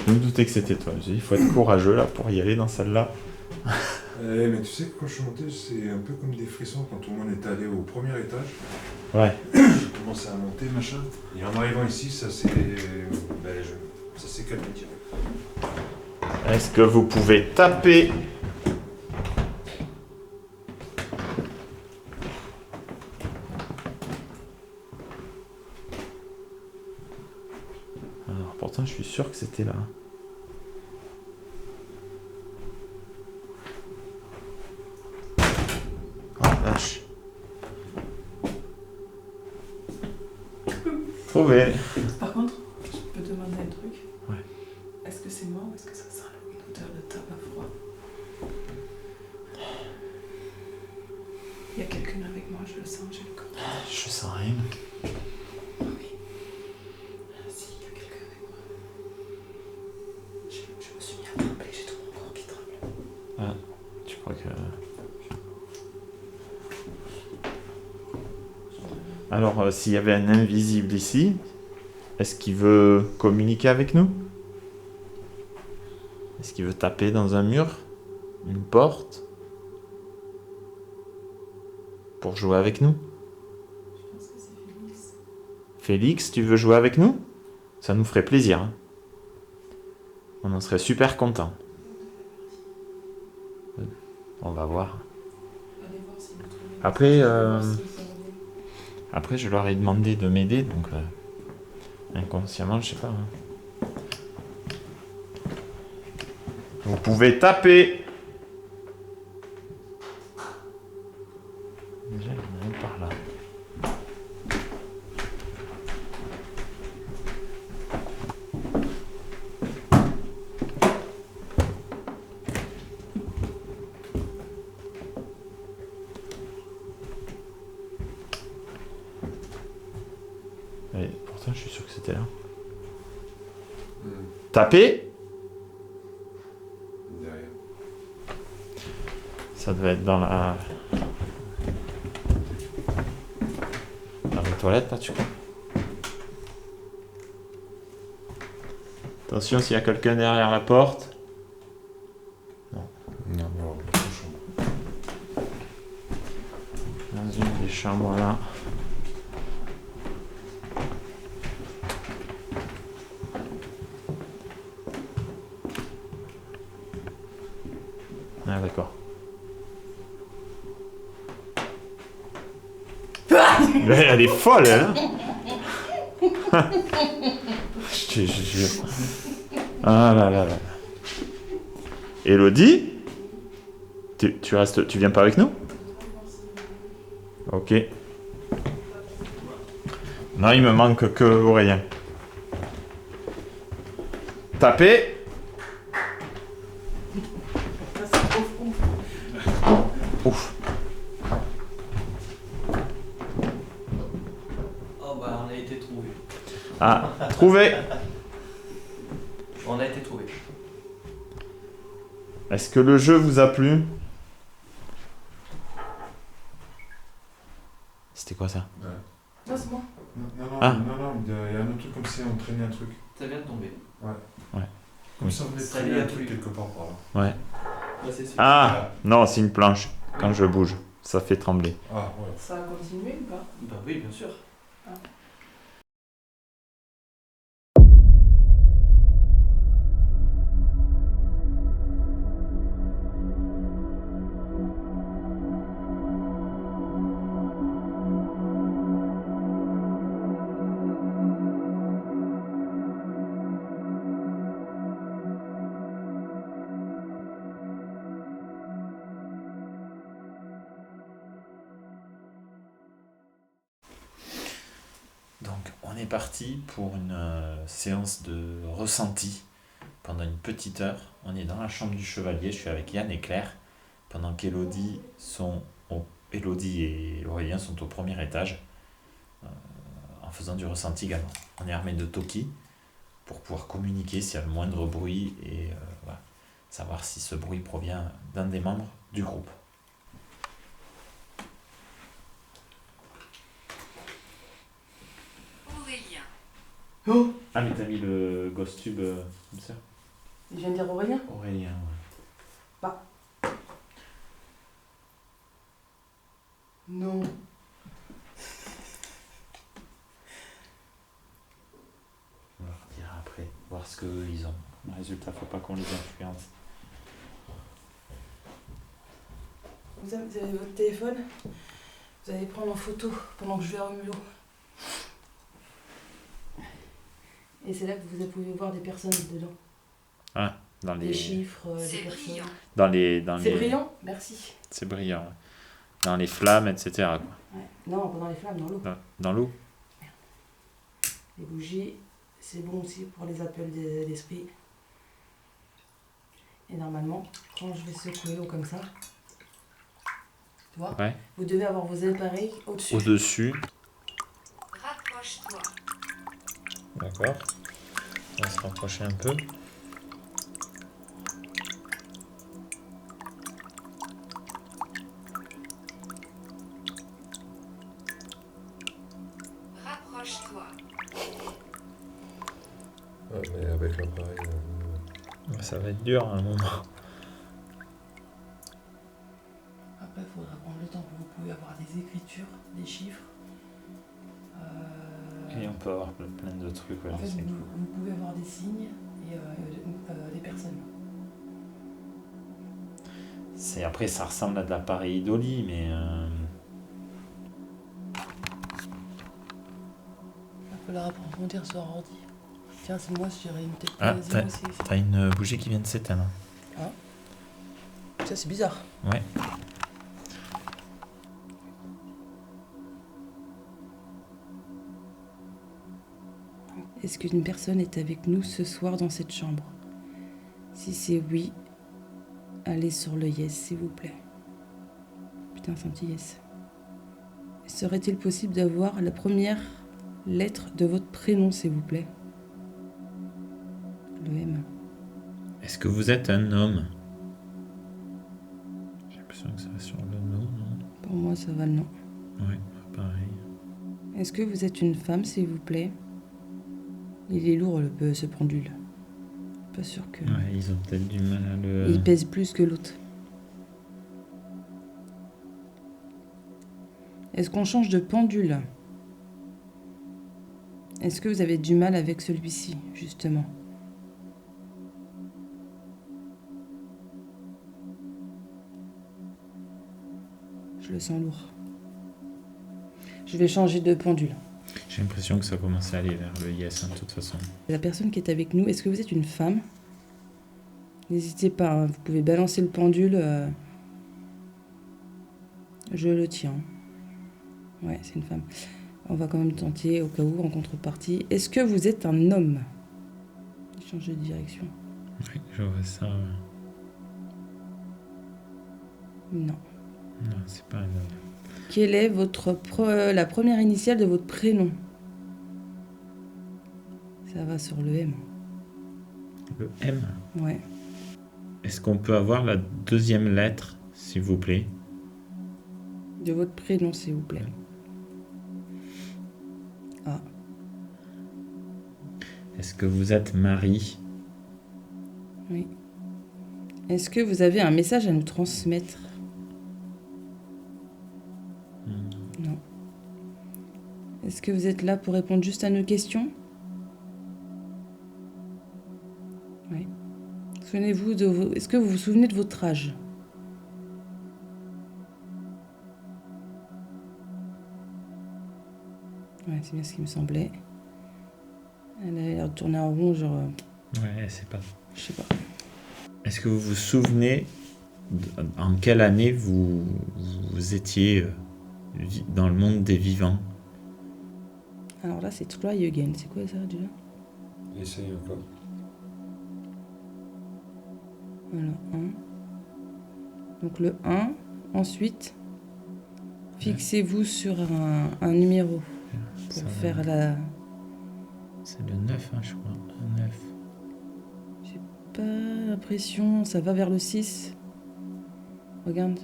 Je me doutais que c'était toi. J'ai dit, il faut être courageux là pour y aller dans celle-là. Mais tu sais que quand je suis monté, c'est un peu comme des frissons quand tout le monde est allé au premier étage. Ouais. J'ai commencé à monter, machin. Et en arrivant ici, ça s'est calmé direct. Est-ce que vous pouvez taper? pourtant je suis sûr que c'était là. Oh vache. Trouvé. Par contre, je peux demander un truc. Ouais. Est-ce que c'est moi ou est-ce que ça sent une odeur de tabac froid? Il y a quelqu'un avec moi, je le sens, j'ai le corps. Je sens rien. Ah oui. Si, il y a quelqu'un avec moi. Je me suis mis à trembler, j'ai tout mon corps qui tremble. Tu crois que... Alors, s'il y avait un invisible ici, est-ce qu'il veut communiquer avec nous? Est-ce qu'il veut taper dans un mur? Une porte? Pour jouer avec nous? Je pense que c'est Félix. Félix, tu veux jouer avec nous? Ça nous ferait plaisir. Hein. On en serait super contents. On va voir. Allez voir si vous trouvez. Après, Voir s'ils sont revenus. Après, je leur ai demandé de m'aider, donc inconsciemment, je sais pas. Hein. Vous pouvez taper. Déjà, il y en a un par là. Et pourtant, je suis sûr que c'était là. Taper. Derrière. Ça devait être dans la toilette, là, tu crois? Attention, s'il y a quelqu'un derrière la porte. Non, non, chambre. Dans une des chambres, là. Ah, d'accord. Mais elle est folle, elle. Hein. Je te jure. Ah là là là. Élodie, tu restes, tu viens pas avec nous? Ok. Non, il me manque que Aurélien. Tapez. Ça, c'est profond. Ouf. Oh bah on a été trouvé. Ah, trouvé. On a été trouvé. Est-ce que le jeu vous a plu? C'était quoi ça? Ouais. Non, c'est moi. Ah. Non, il y a un autre truc comme si on traînait un truc. Ça vient de tomber. Comme si on venait de Ça traîner y est, un truc plus. quelque part par là. Ouais. Ouais, c'est sûr. Ah, non, c'est une planche. Quand je bouge, ça fait trembler. Ah, ouais. Ça a continué ou pas? Bah oui, bien sûr. Donc, on est parti pour une séance de ressenti pendant une petite heure. On est dans la chambre du chevalier, je suis avec Yann et Claire, pendant qu'Élodie Élodie et Aurélien sont au premier étage, en faisant du ressenti également. On est armé de Toki pour pouvoir communiquer s'il y a le moindre bruit et voilà, savoir si ce bruit provient d'un des membres du groupe. Aurélien. Oh! Ah, mais t'as mis le ghost tube comme ça? Il vient de dire Aurélien? Aurélien, ouais. Non. On va leur dire après, voir ce qu'eux ils ont. Le résultat, faut pas qu'on les influence. Vous avez votre téléphone? Vous allez prendre en photo pendant que je vais à Romulo. Et c'est là que vous pouvez voir des personnes dedans. Ah, dans Des les... chiffres, des C'est personnes. brillant. Dans les... C'est brillant? Merci. C'est brillant. Ouais. Dans les flammes, etc. quoi. Ouais. Non, pas dans les flammes, dans l'eau. Dans l'eau. Les bougies, c'est bon aussi pour les appels d'esprit. Et normalement, quand je vais secouer l'eau comme ça, tu vois, Ouais. vous devez avoir vos appareils au-dessus. Au-dessus. Rapproche-toi. D'accord. On va se rapprocher un peu. Rapproche-toi. Ah, mais avec l'appareil. Ça va être dur à un moment. Après, il faudra prendre le temps. Vous pouvez avoir des écritures, des chiffres. Et on peut avoir plein de trucs. Ouais, En fait, c'est vous, cool. vous pouvez avoir des signes et des personnes. Après, ça ressemble à de l'appareil d'Oli, mais... Il va falloir approfondir sur ordi. Tiens, c'est moi, je dirais une tête Ah, zéro aussi. t'as une bougie qui vient de s'éteindre. Ça, c'est bizarre. Ouais. Est-ce qu'une personne est avec nous ce soir dans cette chambre? Si c'est oui, allez sur le yes, s'il vous plaît. Putain, c'est un petit yes. Serait-il possible d'avoir la première lettre de votre prénom, s'il vous plaît? Le M. Est-ce que vous êtes un homme? J'ai l'impression que ça va sur le nom, non? Pour moi, ça va le nom. Ouais, pareil. Est-ce que vous êtes une femme, s'il vous plaît? Il est lourd, ce pendule. Pas sûr que... Ouais, ils ont peut-être du mal à le... Il pèse plus que l'autre. Est-ce qu'on change de pendule? Est-ce que vous avez du mal avec celui-ci, justement? Je le sens lourd. Je vais changer de pendule. J'ai l'impression que ça commence à aller vers le yes, hein, de toute façon. La personne qui est avec nous, est-ce que vous êtes une femme? N'hésitez pas, hein, vous pouvez balancer le pendule. Je le tiens. Ouais, c'est une femme. On va quand même tenter au cas où, en contrepartie. Est-ce que vous êtes un homme? Changer de direction. Oui, je vois ça. Non. Non, c'est pas un homme. Quelle est la première initiale de votre prénom? Ça va sur le M. Le M. Ouais. Est-ce qu'on peut avoir la deuxième lettre, s'il vous plaît? De votre prénom, s'il vous plaît. Ah. Est-ce que vous êtes Marie? Oui. Est-ce que vous avez un message à nous transmettre? Non. Est-ce que vous êtes là pour répondre juste à nos questions? Oui. Souvenez-vous de vos... Est-ce que vous vous souvenez de votre âge? Ouais, c'est bien ce qui me semblait. Elle a l'air de tourner en rond, genre... Ouais, c'est pas... Je sais pas. Est-ce que vous vous souvenez en quelle année vous étiez dans le monde des vivants? Alors là, c'est try again. C'est quoi ça, déjà? Essaye encore. Voilà, 1. Donc le 1. Ensuite, fixez-vous sur un numéro pour Ça va. faire la... C'est le 9, hein, je crois. Le 9. Pas l'impression, ça va vers le 6. Regarde.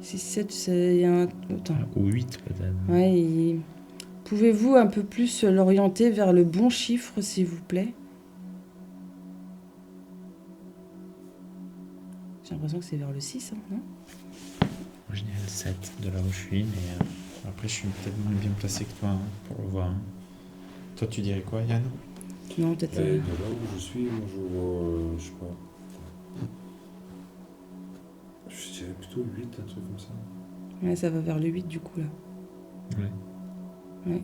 6, 7, c'est un... Attends. Ou 8 peut-être. Ouais, pouvez-vous un peu plus l'orienter vers le bon chiffre, s'il vous plaît? J'ai l'impression que c'est vers le 6, hein, non? Moi, je dirais le 7 de là où je suis, mais après, je suis peut-être moins bien placé que toi hein, pour le voir. Hein. Toi, tu dirais quoi, Yann? Non, peut-être... Et de là où je suis, moi je vois, je sais pas. Je dirais plutôt 8, un truc comme ça. Ouais, ça va vers le 8 du coup, là. Ouais. Ouais.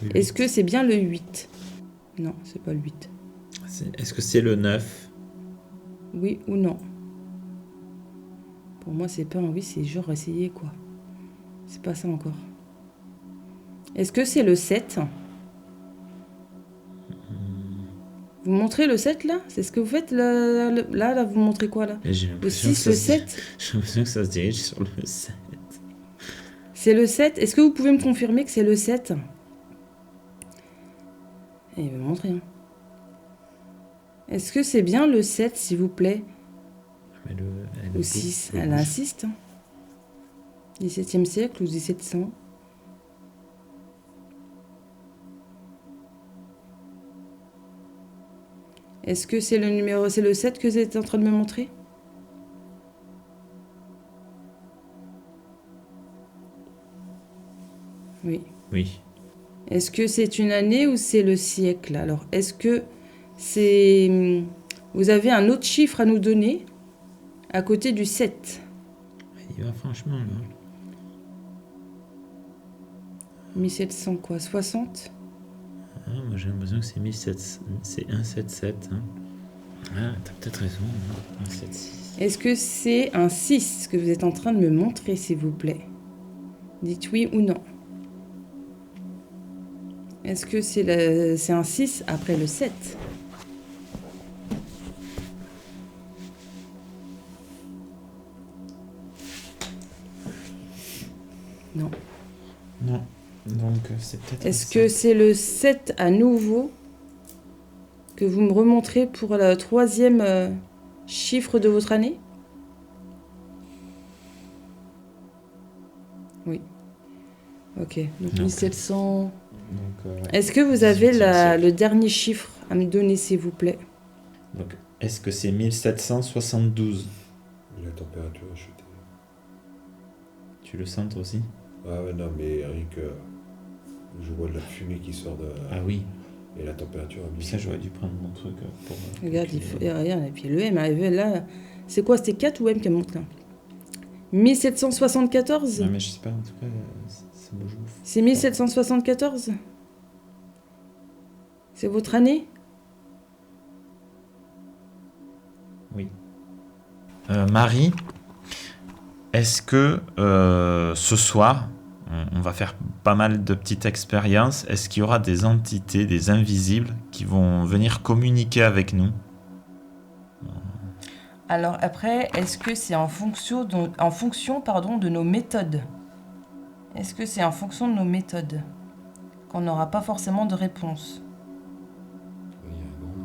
Oui. Est-ce que c'est bien le 8? Non, c'est pas le 8. Est-ce que c'est le 9? Oui ou non? Pour moi, c'est pas un oui, c'est genre essayer quoi. C'est pas ça encore. Est-ce que c'est le 7? Vous montrez le 7 là? C'est ce que vous faites là, vous montrez quoi là? J'ai Le l'impression 6, le 7? J'ai l'impression que ça se dirige sur le 7. C'est le 7. Est-ce que vous pouvez me confirmer que c'est le 7? Et il va me montrer. Hein. Est-ce que c'est bien le 7, s'il vous plaît? Mais Ou 6? Elle insiste. Hein. 17e siècle ou 1700? Est-ce que c'est le numéro, c'est le 7 que vous êtes en train de me montrer? Oui. Oui. Est-ce que c'est une année ou c'est le siècle? Alors, est-ce que c'est... Vous avez un autre chiffre à nous donner à côté du 7? Il va franchement là. 1700 quoi? 60? Ah, moi j'ai l'impression que c'est 1700. C'est 177. Hein. Ah, t'as peut-être raison. Hein. 176. Est-ce que c'est un 6 que vous êtes en train de me montrer, s'il vous plaît? Dites oui ou non. Est-ce que c'est un 6 après le 7? Non. Non. Donc c'est peut-être. Est-ce que c'est le 7 à nouveau que vous me remontrez pour le 3e chiffre de votre année? Oui. Ok, donc Ok. 1700... Donc, ouais. Est-ce que vous avez 18e siècle. le dernier chiffre à me donner, s'il vous plaît? Donc, est-ce que c'est 1772? La température a chuté. Tu le sens toi aussi? Ah ouais, non, mais rien que je vois de la fumée qui sort de... Ah oui. Et la température a mis... Ça, j'aurais dû prendre mon truc pour. Regarde, pour il qu'il- faut... Regarde, et puis le M arrivé là... C'est quoi, c'était 4 ou M qui monte là? 1774? Non, mais je sais pas, en tout cas, ça bouge ouf. C'est 1774? C'est votre année? Oui. Marie, est-ce que ce soir, on va faire pas mal de petites expériences, est-ce qu'il y aura des entités, des invisibles, qui vont venir communiquer avec nous? Alors après, est-ce que c'est en fonction de nos méthodes? Est-ce que c'est en fonction de nos méthodes qu'on n'aura pas forcément de réponse? Il y a un grand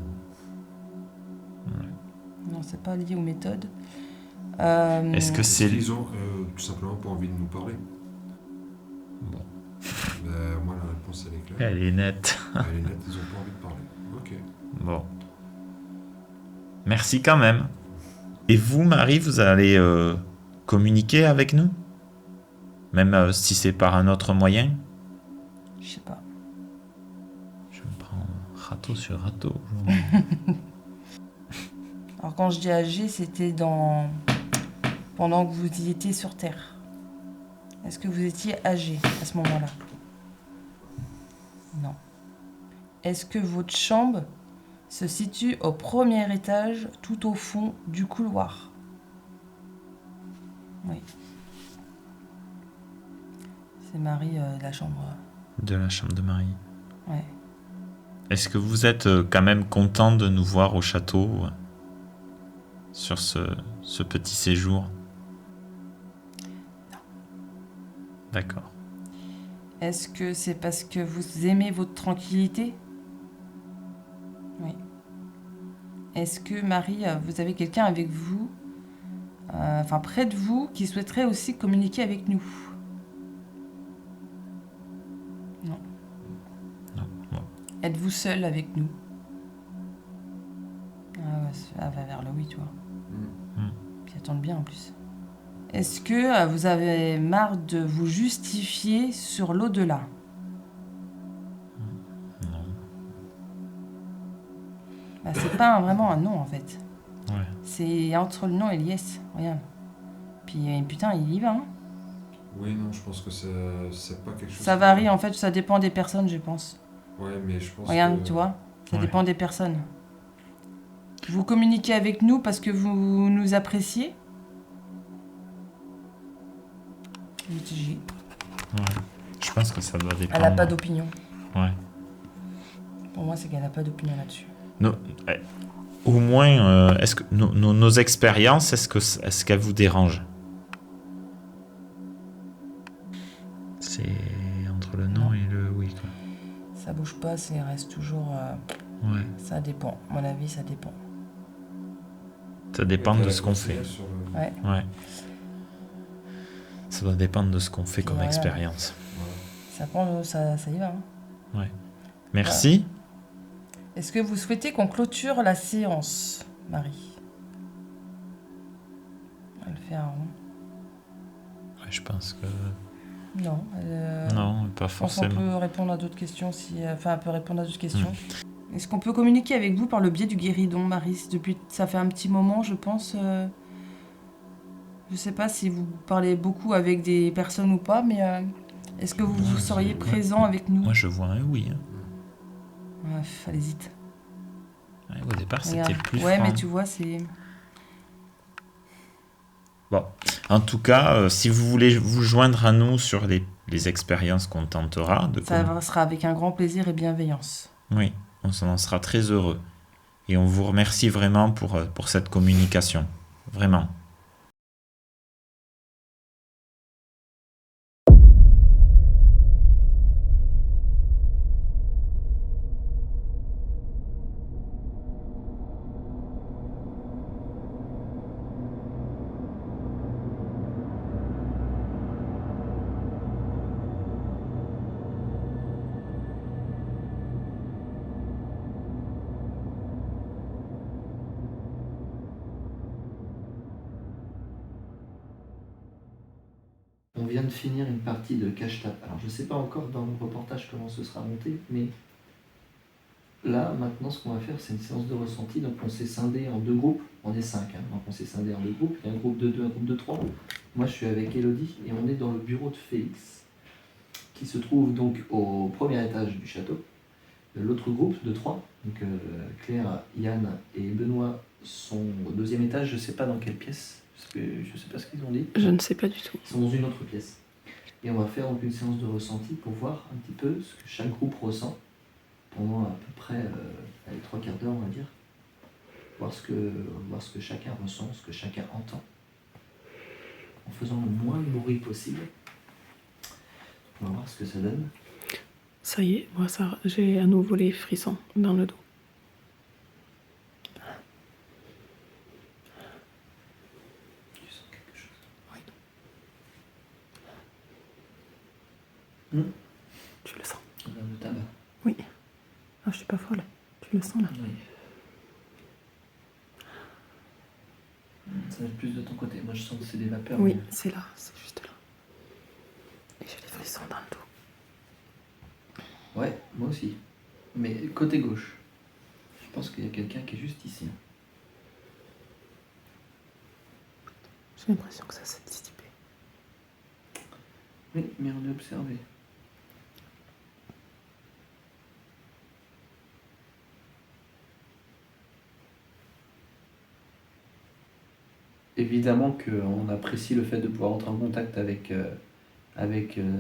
nom. Non, c'est pas lié aux méthodes. Est-ce que Est-ce c'est... qu'ils ont tout simplement pas envie de nous parler? Bon. Moi, la réponse, elle est claire. Elle est nette. Elle est nette, ils ont pas envie de parler. Ok. Bon. Merci quand même. Et vous, Marie, vous allez communiquer avec nous? Même si c'est par un autre moyen? Je sais pas. Je me prends râteau sur râteau aujourd'hui. Alors quand je dis âgé, c'était pendant que vous y étiez sur Terre. Est-ce que vous étiez âgé à ce moment-là? Non. Est-ce que votre chambre se situe au premier étage, tout au fond du couloir? Oui. C'est Marie de la chambre. De la chambre de Marie. Ouais. Est-ce que vous êtes quand même content de nous voir au château sur ce petit séjour? Non. D'accord. Est-ce que c'est parce que vous aimez votre tranquillité? Oui. Est-ce que Marie, vous avez quelqu'un avec vous, près de vous, qui souhaiterait aussi communiquer avec nous? Non. Non. Bon. Êtes-vous seul avec nous? Ah ouais, elle va vers le oui, tu vois. Puis elle tente bien en plus. Est-ce que vous avez marre de vous justifier sur l'au-delà? Non. Bah, c'est pas vraiment un non en fait. Ouais. C'est entre le non et le yes. Regarde. Puis putain, il y va. Hein. Oui, non, je pense que c'est pas quelque chose. Ça varie, en fait, ça dépend des personnes, je pense. Ouais, mais je pense Regarde, que. tu vois, ça Ouais. dépend des personnes. Vous communiquez avec nous parce que vous nous appréciez. Mitigé. Ouais. Je pense que ça doit dépendre. Elle n'a pas d'opinion. Ouais. Pour moi, c'est qu'elle n'a pas d'opinion là-dessus. Au moins, est-ce que nos expériences, est-ce qu'elles vous dérangent? C'est entre le non et le oui, quoi. Ça bouge pas, ça reste toujours. Ouais. Ça dépend. À mon avis, ça dépend. Ça dépend de ce qu'on fait. Sur le- Ouais. Ouais. Ça doit dépendre de ce qu'on fait comme Ouais. expérience. Voilà. Ça y va. Hein. Merci. Est-ce que vous souhaitez qu'on clôture la séance, Marie? Elle fait un rond. Ouais, je pense que Non. non, pas Je pense qu'on forcément. peut répondre à d'autres questions elle peut répondre à d'autres questions. Est-ce qu'on peut communiquer avec vous par le biais du guéridon, Marie? Ça fait un petit moment, je pense. Je sais pas si vous parlez beaucoup avec des personnes ou pas, mais est-ce que vous seriez présent avec nous? Moi, je vois un oui. Hein. Ouais, allez-y. Ouais, au départ, Regarde. c'était plus Ouais, franc. mais tu vois, c'est... Bon, en tout cas, si vous voulez vous joindre à nous sur les expériences qu'on tentera de Ça sera avec un grand plaisir et bienveillance. oui, on s'en sera très heureux. Et on vous remercie vraiment pour cette communication. Vraiment. On vient de finir une partie de cache-tape. Alors je sais pas encore dans le reportage comment ce sera monté, mais là maintenant ce qu'on va faire c'est une séance de ressenti. Donc on s'est scindé en deux groupes, on est 5, hein. Donc on s'est scindé en deux groupes, il y a un groupe de 2, un groupe de 3. Moi je suis avec Elodie et on est dans le bureau de Félix, qui se trouve donc au premier étage du château. L'autre groupe de 3, donc Claire, Yann et Benoît sont au deuxième étage, je sais pas dans quelle pièce, parce que je sais pas ce qu'ils ont dit. Je ne sais pas du tout. Ils sont dans une autre pièce. Et on va faire donc une séance de ressenti pour voir un petit peu ce que chaque groupe ressent pendant à peu près les 3 quarts d'heure, on va dire. Voir ce que chacun ressent, ce que chacun entend. En faisant le moins de bruit possible. On va voir ce que ça donne. Ça y est, moi j'ai à nouveau les frissons dans le dos. Tu sens quelque chose? Oui. Hmm. Tu le sens? Le tabac. Oui. Ah, je suis pas folle. Tu le sens là? Oui. Ça va être plus de ton côté. Moi je sens que c'est des vapeurs. Oui, mais- c'est là, c'est juste là. Et j'ai les frissons dans le dos. Ouais, moi aussi. Mais côté gauche. Je pense qu'il y a quelqu'un qui est juste ici. J'ai l'impression que ça s'est dissipé. Oui, mais on est observé. Évidemment qu'on apprécie le fait de pouvoir entrer en contact avec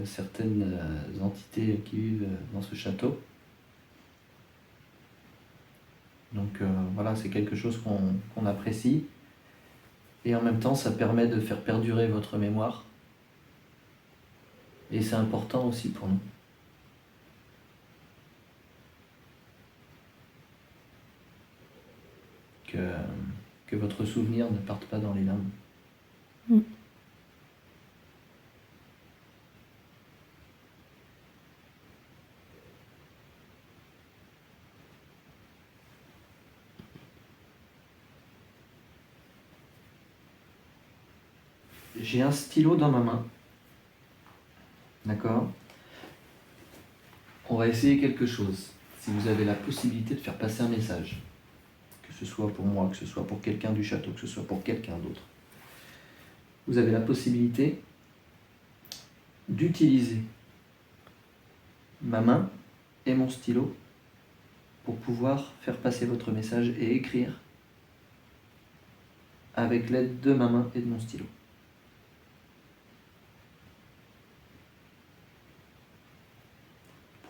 certaines entités qui vivent dans ce château. Donc voilà, c'est quelque chose qu'on apprécie. Et en même temps, ça permet de faire perdurer votre mémoire. Et c'est important aussi pour nous. Que votre souvenir ne parte pas dans les limbes. Mm. J'ai un stylo dans ma main. D'accord? On va essayer quelque chose. Si vous avez la possibilité de faire passer un message, que ce soit pour moi, que ce soit pour quelqu'un du château, que ce soit pour quelqu'un d'autre, vous avez la possibilité d'utiliser ma main et mon stylo pour pouvoir faire passer votre message et écrire avec l'aide de ma main et de mon stylo.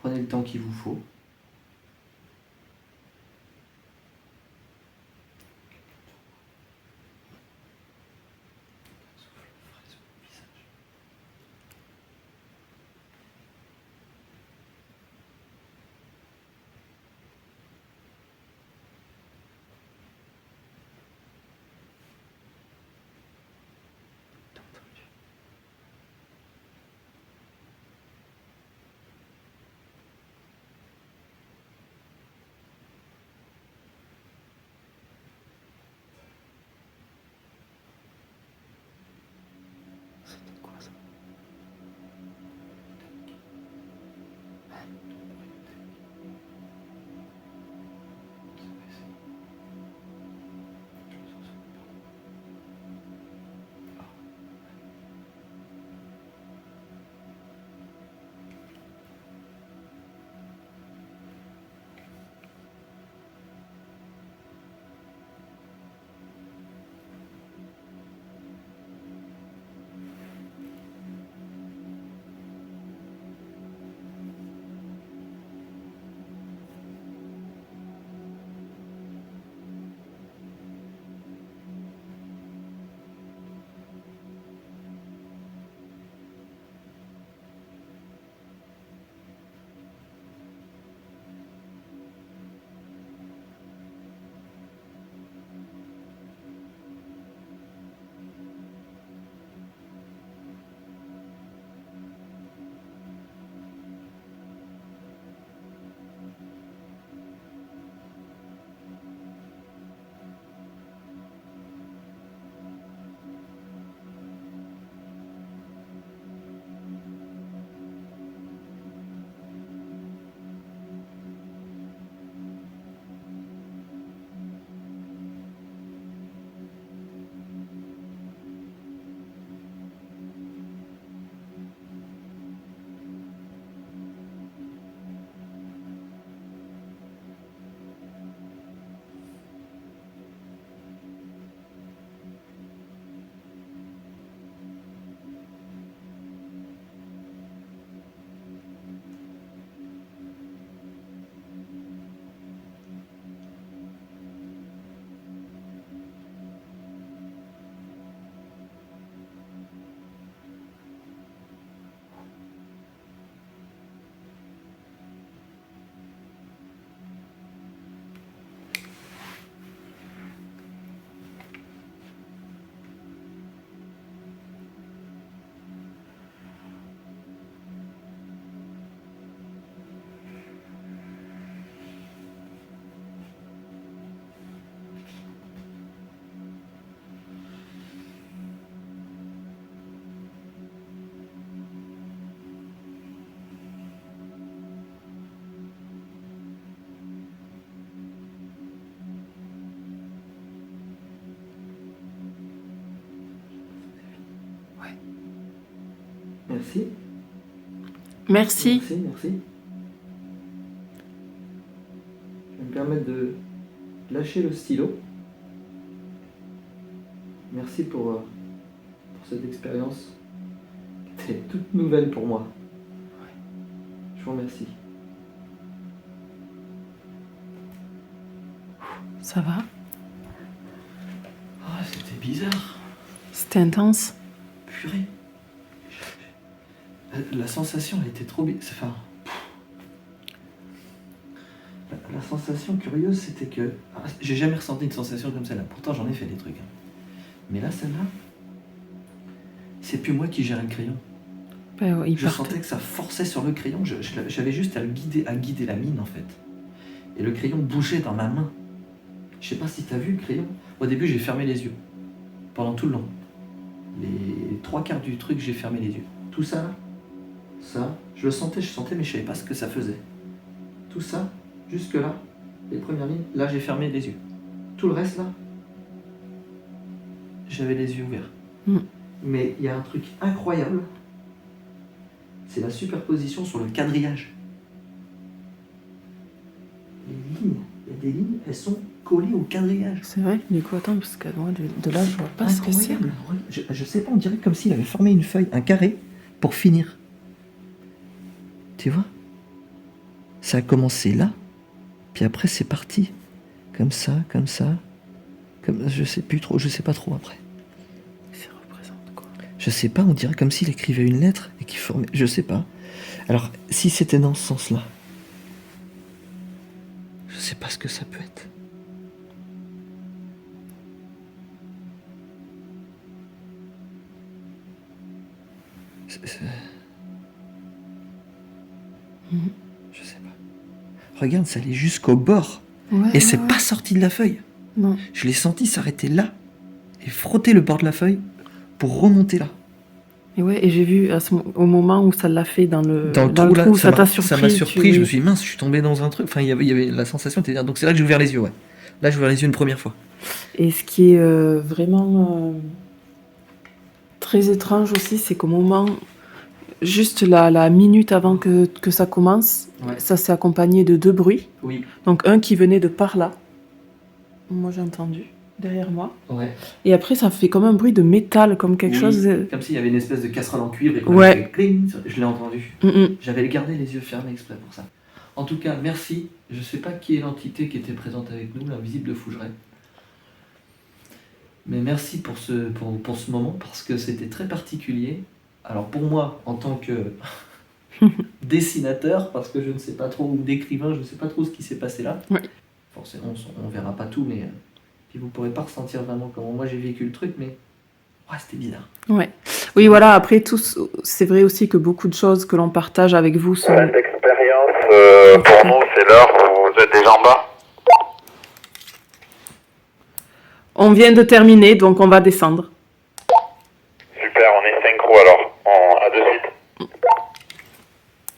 Prenez le temps qu'il vous faut. C'était quoi ça? Merci. Merci. Merci. Je vais me permettre de lâcher le stylo. Merci pour cette expérience qui était toute nouvelle pour moi. Je vous remercie. Ça va? Ah, c'était bizarre. C'était intense. Purée. La sensation, elle était trop bizarre. Enfin, la sensation curieuse, c'était que... j'ai jamais ressenti une sensation comme celle-là. Pourtant, j'en ai fait des trucs. Mais là, celle-là, c'est plus moi qui gérais le crayon. Bah ouais, Je sentais que ça forçait sur le crayon. J'avais juste à guider la mine, en fait. Et le crayon bougeait dans ma main. Je sais pas si t'as vu le crayon. Au début, j'ai fermé les yeux. Pendant tout le long. Les 3/4 du truc, j'ai fermé les yeux. Tout ça, là, ça, je sentais, mais je savais pas ce que ça faisait. Tout ça, jusque là, les premières lignes, là, j'ai fermé les yeux. Tout le reste, là, j'avais les yeux ouverts. Mm. Mais il y a un truc incroyable, c'est la superposition sur le quadrillage. Les lignes, il y a des lignes, elles sont collées au quadrillage. C'est vrai, du coup, attends, parce que moi, de là, je vois pas ce que c'est. Incroyable. Je sais pas, on dirait comme s'il avait formé une feuille, un carré, pour finir. Tu vois? Ça a commencé là, puis après c'est parti. Comme ça, comme ça. Comme, je sais pas trop après. Ça représente quoi? Je sais pas, on dirait comme s'il écrivait une lettre et qu'il formait. Je sais pas. Alors, si c'était dans ce sens-là, je sais pas ce que ça peut être. Je sais pas. Regarde, ça allait jusqu'au bord. Ouais, Et c'est pas sorti de la feuille. Non. Je l'ai senti s'arrêter là et frotter le bord de la feuille pour remonter là. Et ouais, et j'ai vu au moment où ça l'a fait dans le trou, là, trou, ça t'a m'a surpris. surpris, je me suis dit mince, je suis tombé dans un truc. Enfin, il y avait la sensation, donc c'est là que j'ai ouvert les yeux, ouais. Là, j'ai ouvert les yeux une première fois. Et ce qui est vraiment très étrange aussi, c'est qu'au moment, juste la minute avant que ça commence, Ouais. ça s'est accompagné de 2 bruits. Oui. Donc un qui venait de par là. Moi j'ai entendu, derrière moi. Ouais. Et après ça fait comme un bruit de métal, comme quelque Oui, chose... Comme s'il y avait une espèce de casserole en cuivre et qu'on Ouais. fait cling, je l'ai entendu. Mm. J'avais gardé les yeux fermés exprès pour ça. En tout cas, merci. Je sais pas qui est l'entité qui était présente avec nous, l'invisible de Fougeray. Mais merci pour ce moment, parce que c'était très particulier. Alors pour moi, en tant que dessinateur, parce que je ne sais pas trop, ou d'écrivain, je ne sais pas trop ce qui s'est passé là. Oui. Forcément, on verra pas tout, mais puis vous pourrez pas ressentir vraiment comment moi j'ai vécu le truc, mais ouais, c'était bizarre. Ouais. Oui, voilà, après, c'est vrai aussi que beaucoup de choses que l'on partage avec vous sont... Cette expérience, pour nous, c'est l'heure où vous êtes déjà en bas. On vient de terminer, donc on va descendre. Super, on est synchro alors. À de suite.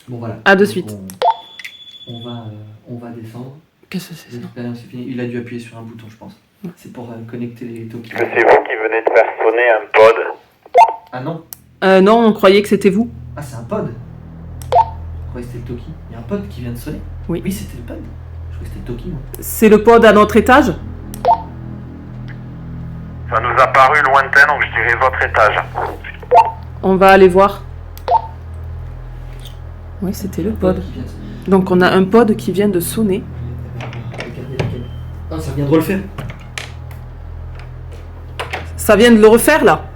Bon voilà. À de Donc, suite. On va descendre. Qu'est-ce que c'est ça? L'expérience est finie. Il a dû appuyer sur un bouton, je pense. C'est pour connecter les talkies. C'est vous qui venez de faire sonner un pod. Ah non. Non, on croyait que c'était vous. Ah, c'est un pod. Je croyais que c'était le Toki. Il y a un pod qui vient de sonner. Oui. Oui, c'était le pod. Je croyais que c'était le Toki, moi. C'est le pod à notre étage. Ça nous a paru lointain, donc je dirais votre étage. On va aller voir. Oui, c'était le Un pod. qui vient de sonner. Donc on a un pod qui vient de sonner. Regardez laquelle. Ah, ça vient de refaire. Ça vient de le refaire là.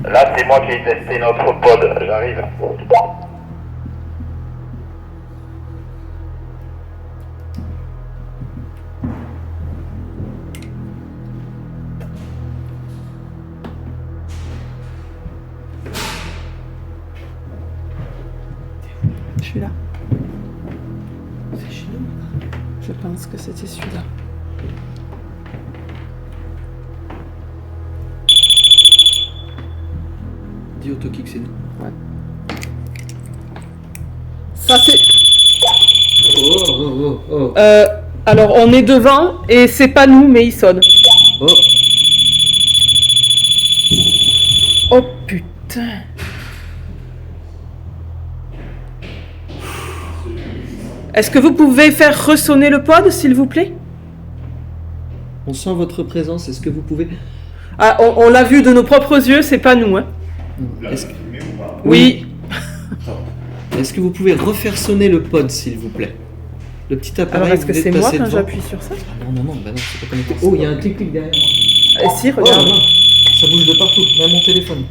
Là, c'est moi qui ai testé notre pod. J'arrive. Je suis là. C'est chez nous. Je pense que c'était celui-là. Dis au Toki que c'est nous. Ça c'est. Oh. Alors on est devant et c'est pas nous mais il sonne. Oh. Oh putain! Est-ce que vous pouvez faire ressonner le pod s'il vous plaît? On sent votre présence. Est-ce que vous pouvez... Ah, on l'a vu de nos propres yeux, c'est pas nous. Hein. Est-ce Oui. Est-ce que vous pouvez refaire sonner le pod, s'il vous plaît? Le petit appareil. Alors est-ce que vous c'est venez de moi passer quand devant. j'appuie sur ça? Ah non, bah non, c'est pas connecté. Oh, il y a un clic derrière moi. Et si, Oh, regarde. là, ça bouge de partout, même mon téléphone.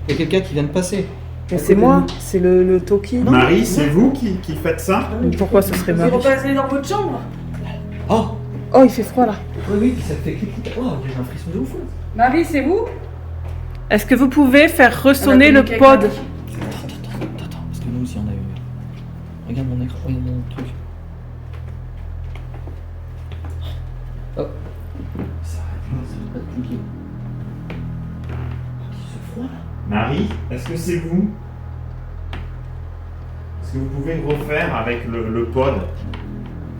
Il y a quelqu'un qui vient de passer. Mais c'est moi, c'est le Toki. Marie, c'est vous qui faites ça? Pourquoi ce serait Marie? repassez dans votre chambre. Oh. Oh, il fait froid là. Oui, ça fait clic. Oh, j'ai un frisson de ouf. Marie, c'est vous? Est-ce que vous pouvez faire ressonner Elle a le communiqué pod? avec Attends, parce que nous aussi on a eu... Regarde mon écran, regarde mon truc. Oh. Ça arrête pas de bouger. C'est froid là. Marie, est-ce que c'est vous? Est-ce que vous pouvez refaire avec le pod?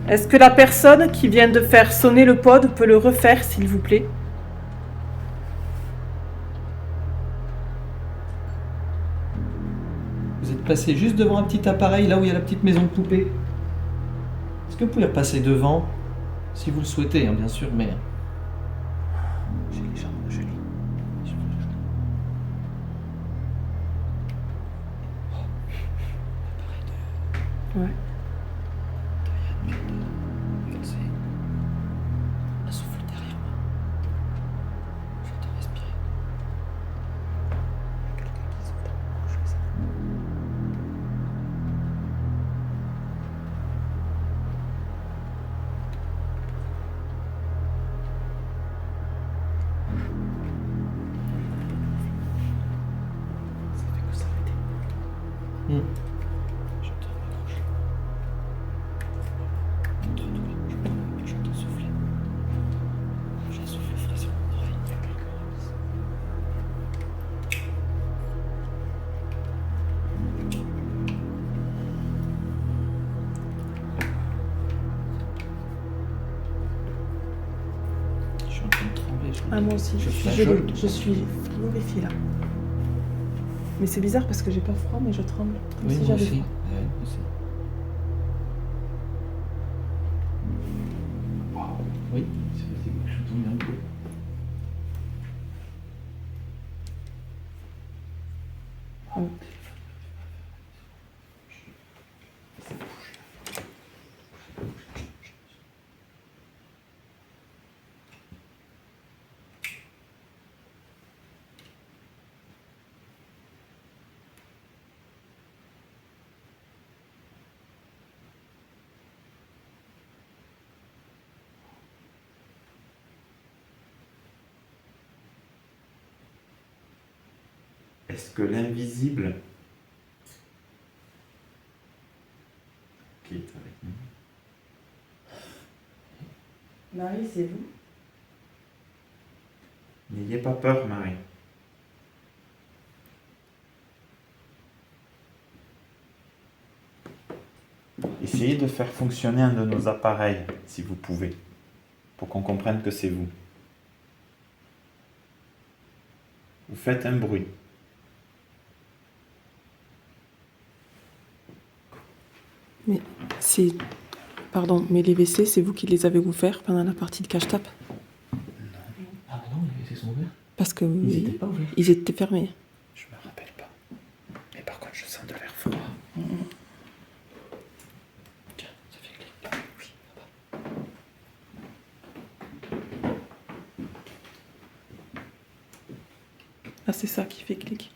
Est-ce que la personne qui vient de faire sonner le pod peut le refaire s'il vous plaît? Vous êtes de passer juste devant un petit appareil, là où il y a la petite maison de poupée. Est-ce que vous pouvez repasser devant, si vous le souhaitez, hein, bien sûr, mais... Julie, Jean, Julie. Ouais. Un souffle derrière moi. J'entends respirer. Quelqu'un qui se fait je sais. Ça fait que s'arrêter. J'entends ma gorge. Entre nous là, j'entends souffler. J'ai un souffle frais sur mon oreille. Il y a quelqu'un ici. Je suis en train de trembler. Ah, moi aussi, Je je suis flageole. gelée. Je suis horrifiée là. Mais c'est bizarre parce que j'ai pas froid, mais je tremble. Comme Oui, si moi j'avais aussi. froid. Ouais, moi aussi. Waouh. Oui, c'est passé quelque chose de bien beau. Est-ce que l'invisible qui est avec nous? Marie, c'est vous? N'ayez pas peur, Marie. Essayez de faire fonctionner un de nos appareils, si vous pouvez, pour qu'on comprenne que c'est vous. Vous faites un bruit. C'est... Pardon, mais les WC, c'est vous qui les avez ouverts pendant la partie de cache-tape? Ah mais non, les WC sont ouverts. Parce que Ils étaient pas ouverts. ils étaient fermés. Je me rappelle pas. Mais par contre, je sens de l'air froid. Tiens, ça fait clic. Oui, là-bas. Ah, c'est ça qui fait clic.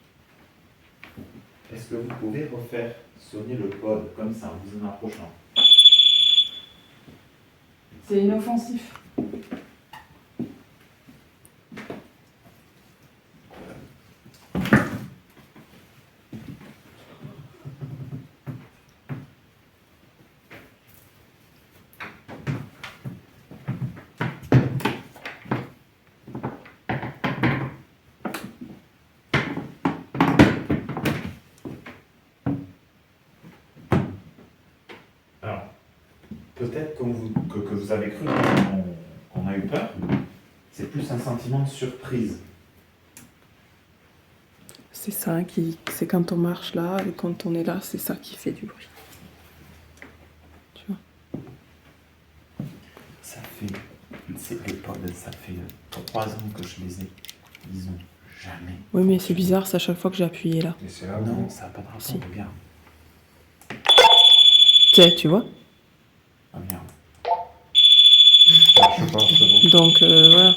Est-ce que vous pouvez refaire sonner le pod comme ça en vous en approchant? C'est inoffensif. Alors, peut-être que vous avez cru qu'on a eu peur. C'est plus un sentiment de surprise. C'est ça qui... C'est quand on marche là et quand on est là, c'est ça qui fait du bruit. Tu vois? Ça fait... C'est les pods, ça fait 3 ans que je les ai. Ils ont jamais... Oui, mais c'est bizarre, c'est à chaque fois que j'ai appuyé là. Et c'est là Non, où ça n'a pas de rapport, Si. regarde. Tiens, tu vois? Ah merde. Ah, je sais pas, c'est bon. Donc, voilà.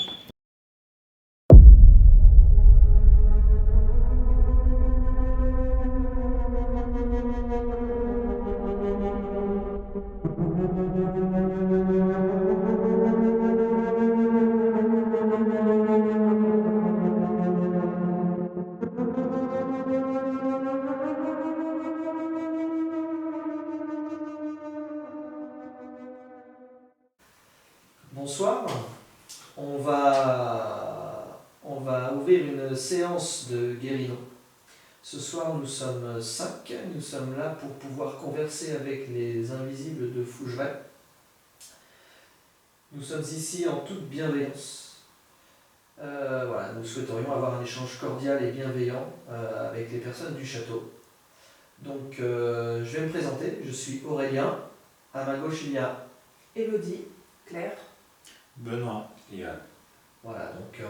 Bonsoir. On va ouvrir une séance de guérison. Ce soir, nous sommes 5. Nous sommes là pour pouvoir converser avec les invisibles de Fougeray. Nous sommes ici en toute bienveillance. Voilà, nous souhaiterions avoir un échange cordial et bienveillant avec les personnes du château. Donc, je vais me présenter. Je suis Aurélien. À ma gauche, il y a Élodie, Claire. Benoît. Yann. Voilà, donc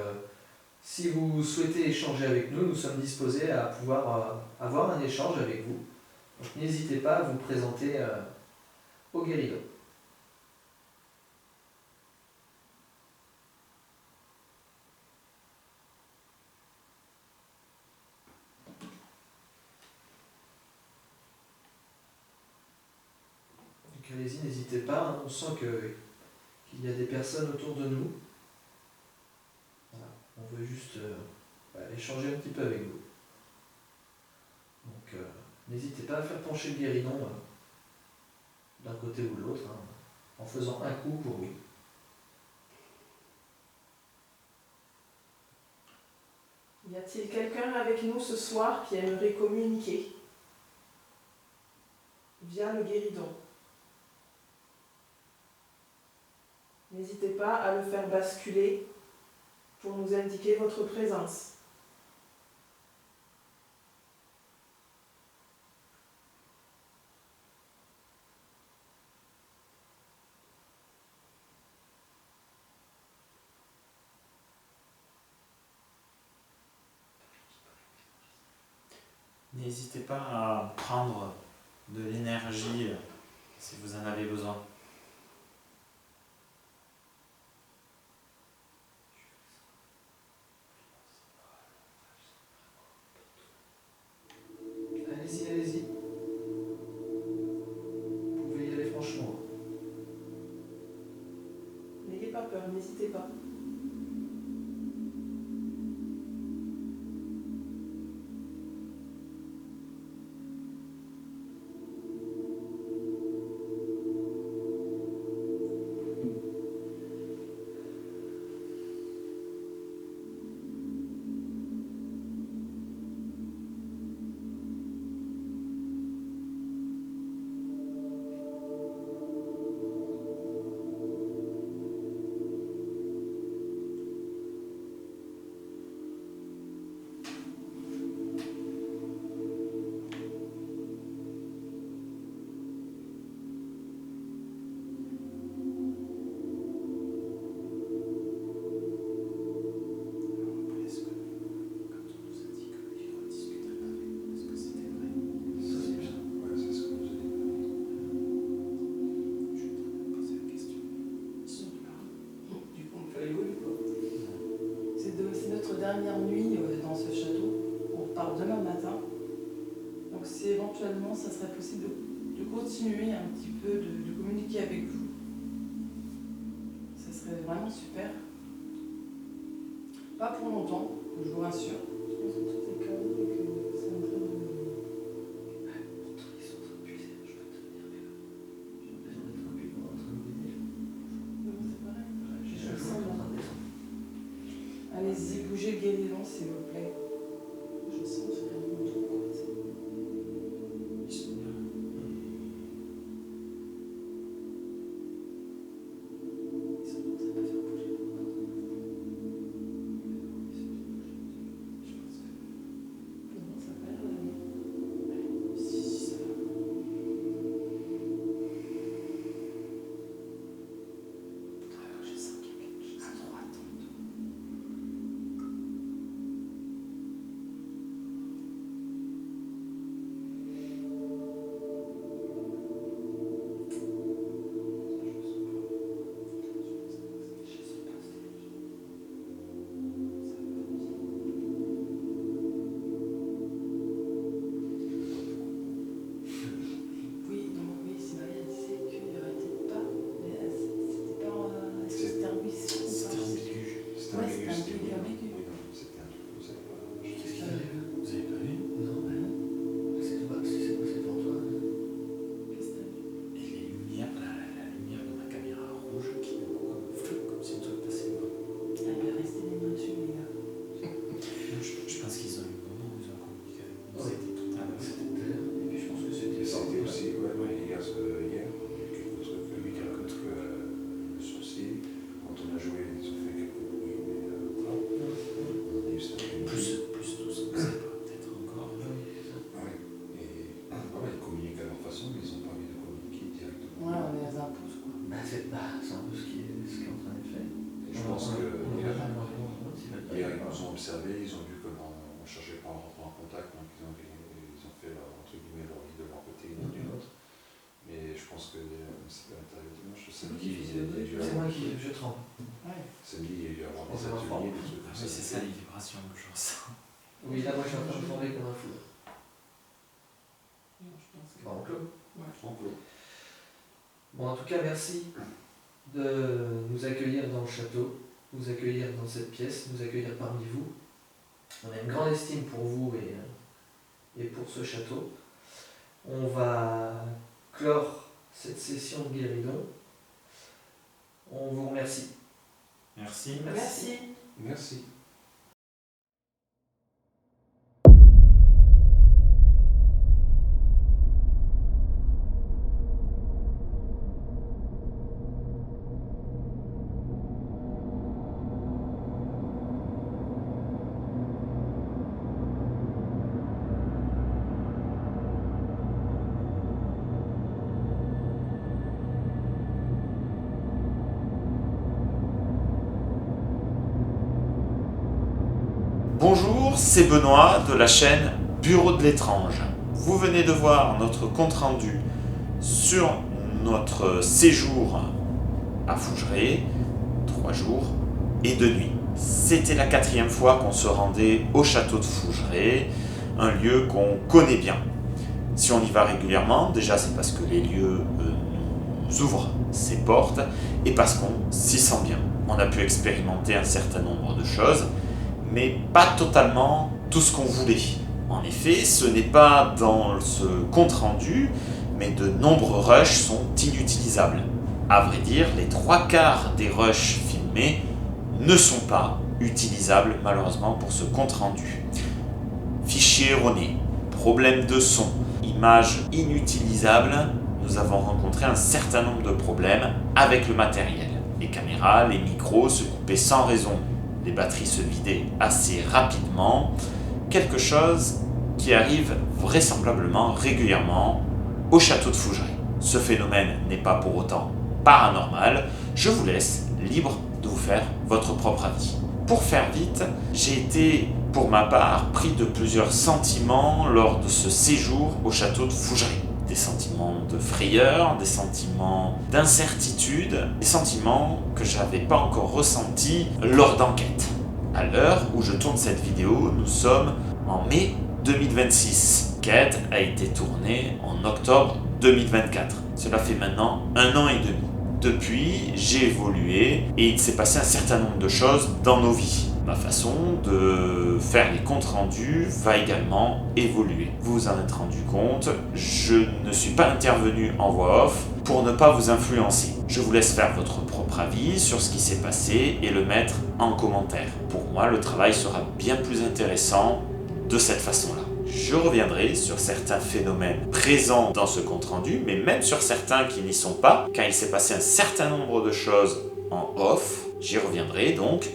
si vous souhaitez échanger avec nous, nous sommes disposés à pouvoir avoir un échange avec vous. Donc n'hésitez pas à vous présenter au guéridon. Donc allez-y, n'hésitez pas, hein. On sent qu'il y a des personnes autour de nous. Voilà. On veut juste échanger un petit peu avec vous. Donc n'hésitez pas à faire pencher le guéridon d'un côté ou de l'autre, hein, en faisant un coup pour oui. Y a-t-il quelqu'un avec nous ce soir qui aimerait communiquer via le guéridon? N'hésitez pas à le faire basculer pour nous indiquer votre présence. N'hésitez pas à prendre de l'énergie si vous en avez besoin. Allez-y, allez-y. Vous pouvez y aller franchement. N'ayez pas peur, n'hésitez pas. Ouais, c'est ce que vous avez Du coup, on fait rigoler, quoi. C'est notre dernière nuit dans ce château. On repart demain matin. Donc si éventuellement ça serait possible de continuer un petit peu, de communiquer avec vous, ça serait vraiment super. Pas pour longtemps, je vous rassure. Je pense que tout est calme et que c'est en train de... Ils sont en train de puiser, je peux te dire, mais j'ai l'impression d'être un peu en train de baigner. Non, c'est pareil. J'ai Je le sens en là. train de descendre. Allez-y, bougez le guéridon s'il vous plaît. Je sens qu'il y a un truc, quoi. Ils sont bien. Ils sont en train de pas faire bouger le corps. Je pense que... Non, ça a pas l'air d'aller. Si, ça va. Je sens qu'il y a quelque chose à droite. en rentrant en contact, donc ils ont fait entre guillemets leur vie de leur côté et d'une autre. Mais je pense que c'est à l'intérieur du dimanche, samedi, C'est moi qui je tremble. samedi, il y a eu avoir des C'est ma ateliers, des trucs comme ça. C'est ça les vibrations que je ressens. Oui, là, moi, je suis en train de trembler comme un fou. Non, je pense que- Bon, on clôt. En gros. Bon, en tout cas, merci de nous accueillir dans le château, nous accueillir dans cette pièce, nous accueillir parmi vous. On a une grande estime pour vous et pour ce château. On va clore cette session de guéridon. On vous remercie. Merci. Merci. Merci. Bonjour, c'est Benoît de la chaîne Bureau de l'étrange. Vous venez de voir notre compte-rendu sur notre séjour à Fougeray, 3 jours et 2 nuits. C'était la 4e fois qu'on se rendait au château de Fougeray, un lieu qu'on connaît bien. Si on y va régulièrement, déjà c'est parce que les lieux nous ouvrent ses portes et parce qu'on s'y sent bien. On a pu expérimenter un certain nombre de choses, mais pas totalement tout ce qu'on voulait. En effet, ce n'est pas dans ce compte-rendu, mais de nombreux rushs sont inutilisables. À vrai dire, les 3/4 des rushs filmés ne sont pas utilisables malheureusement pour ce compte-rendu. Fichier erroné, problème de son, images inutilisables, nous avons rencontré un certain nombre de problèmes avec le matériel. Les caméras, les micros se coupaient sans raison. Les batteries se vidaient assez rapidement, quelque chose qui arrive vraisemblablement régulièrement au château de Fougeray. Ce phénomène n'est pas pour autant paranormal, je vous laisse libre de vous faire votre propre avis. Pour faire vite, j'ai été, pour ma part, pris de plusieurs sentiments lors de ce séjour au château de Fougeray. Des sentiments de frayeur, des sentiments d'incertitude, des sentiments que je n'avais pas encore ressentis lors d'enquêtes. À l'heure où je tourne cette vidéo, nous sommes en mai 2026. L'enquête a été tournée en octobre 2024. Cela fait maintenant 1 an et demi. Depuis, j'ai évolué et il s'est passé un certain nombre de choses dans nos vies. Ma façon de faire les comptes rendus va également évoluer. Vous vous en êtes rendu compte, je ne suis pas intervenu en voix off pour ne pas vous influencer. Je vous laisse faire votre propre avis sur ce qui s'est passé et le mettre en commentaire. Pour moi, le travail sera bien plus intéressant de cette façon-là. Je reviendrai sur certains phénomènes présents dans ce compte-rendu, mais même sur certains qui n'y sont pas, car il s'est passé un certain nombre de choses en off. J'y reviendrai donc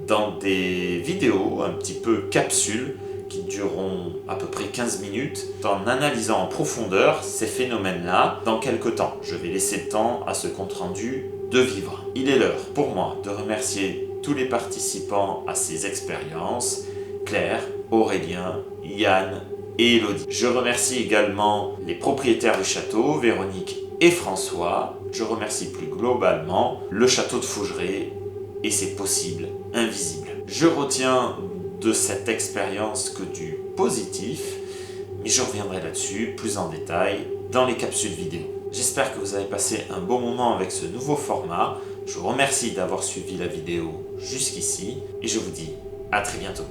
dans des vidéos un petit peu capsules qui dureront à peu près 15 minutes en analysant en profondeur ces phénomènes-là dans quelques temps. Je vais laisser le temps à ce compte-rendu de vivre. Il est l'heure pour moi de remercier tous les participants à ces expériences, Claire, Aurélien, Yann et Elodie. Je remercie également les propriétaires du château, Véronique et François. Je remercie plus globalement le château de Fougeray et ses possibles invisibles. Je retiens de cette expérience que du positif, mais je reviendrai là-dessus plus en détail dans les capsules vidéo. J'espère que vous avez passé un bon moment avec ce nouveau format. Je vous remercie d'avoir suivi la vidéo jusqu'ici et je vous dis à très bientôt.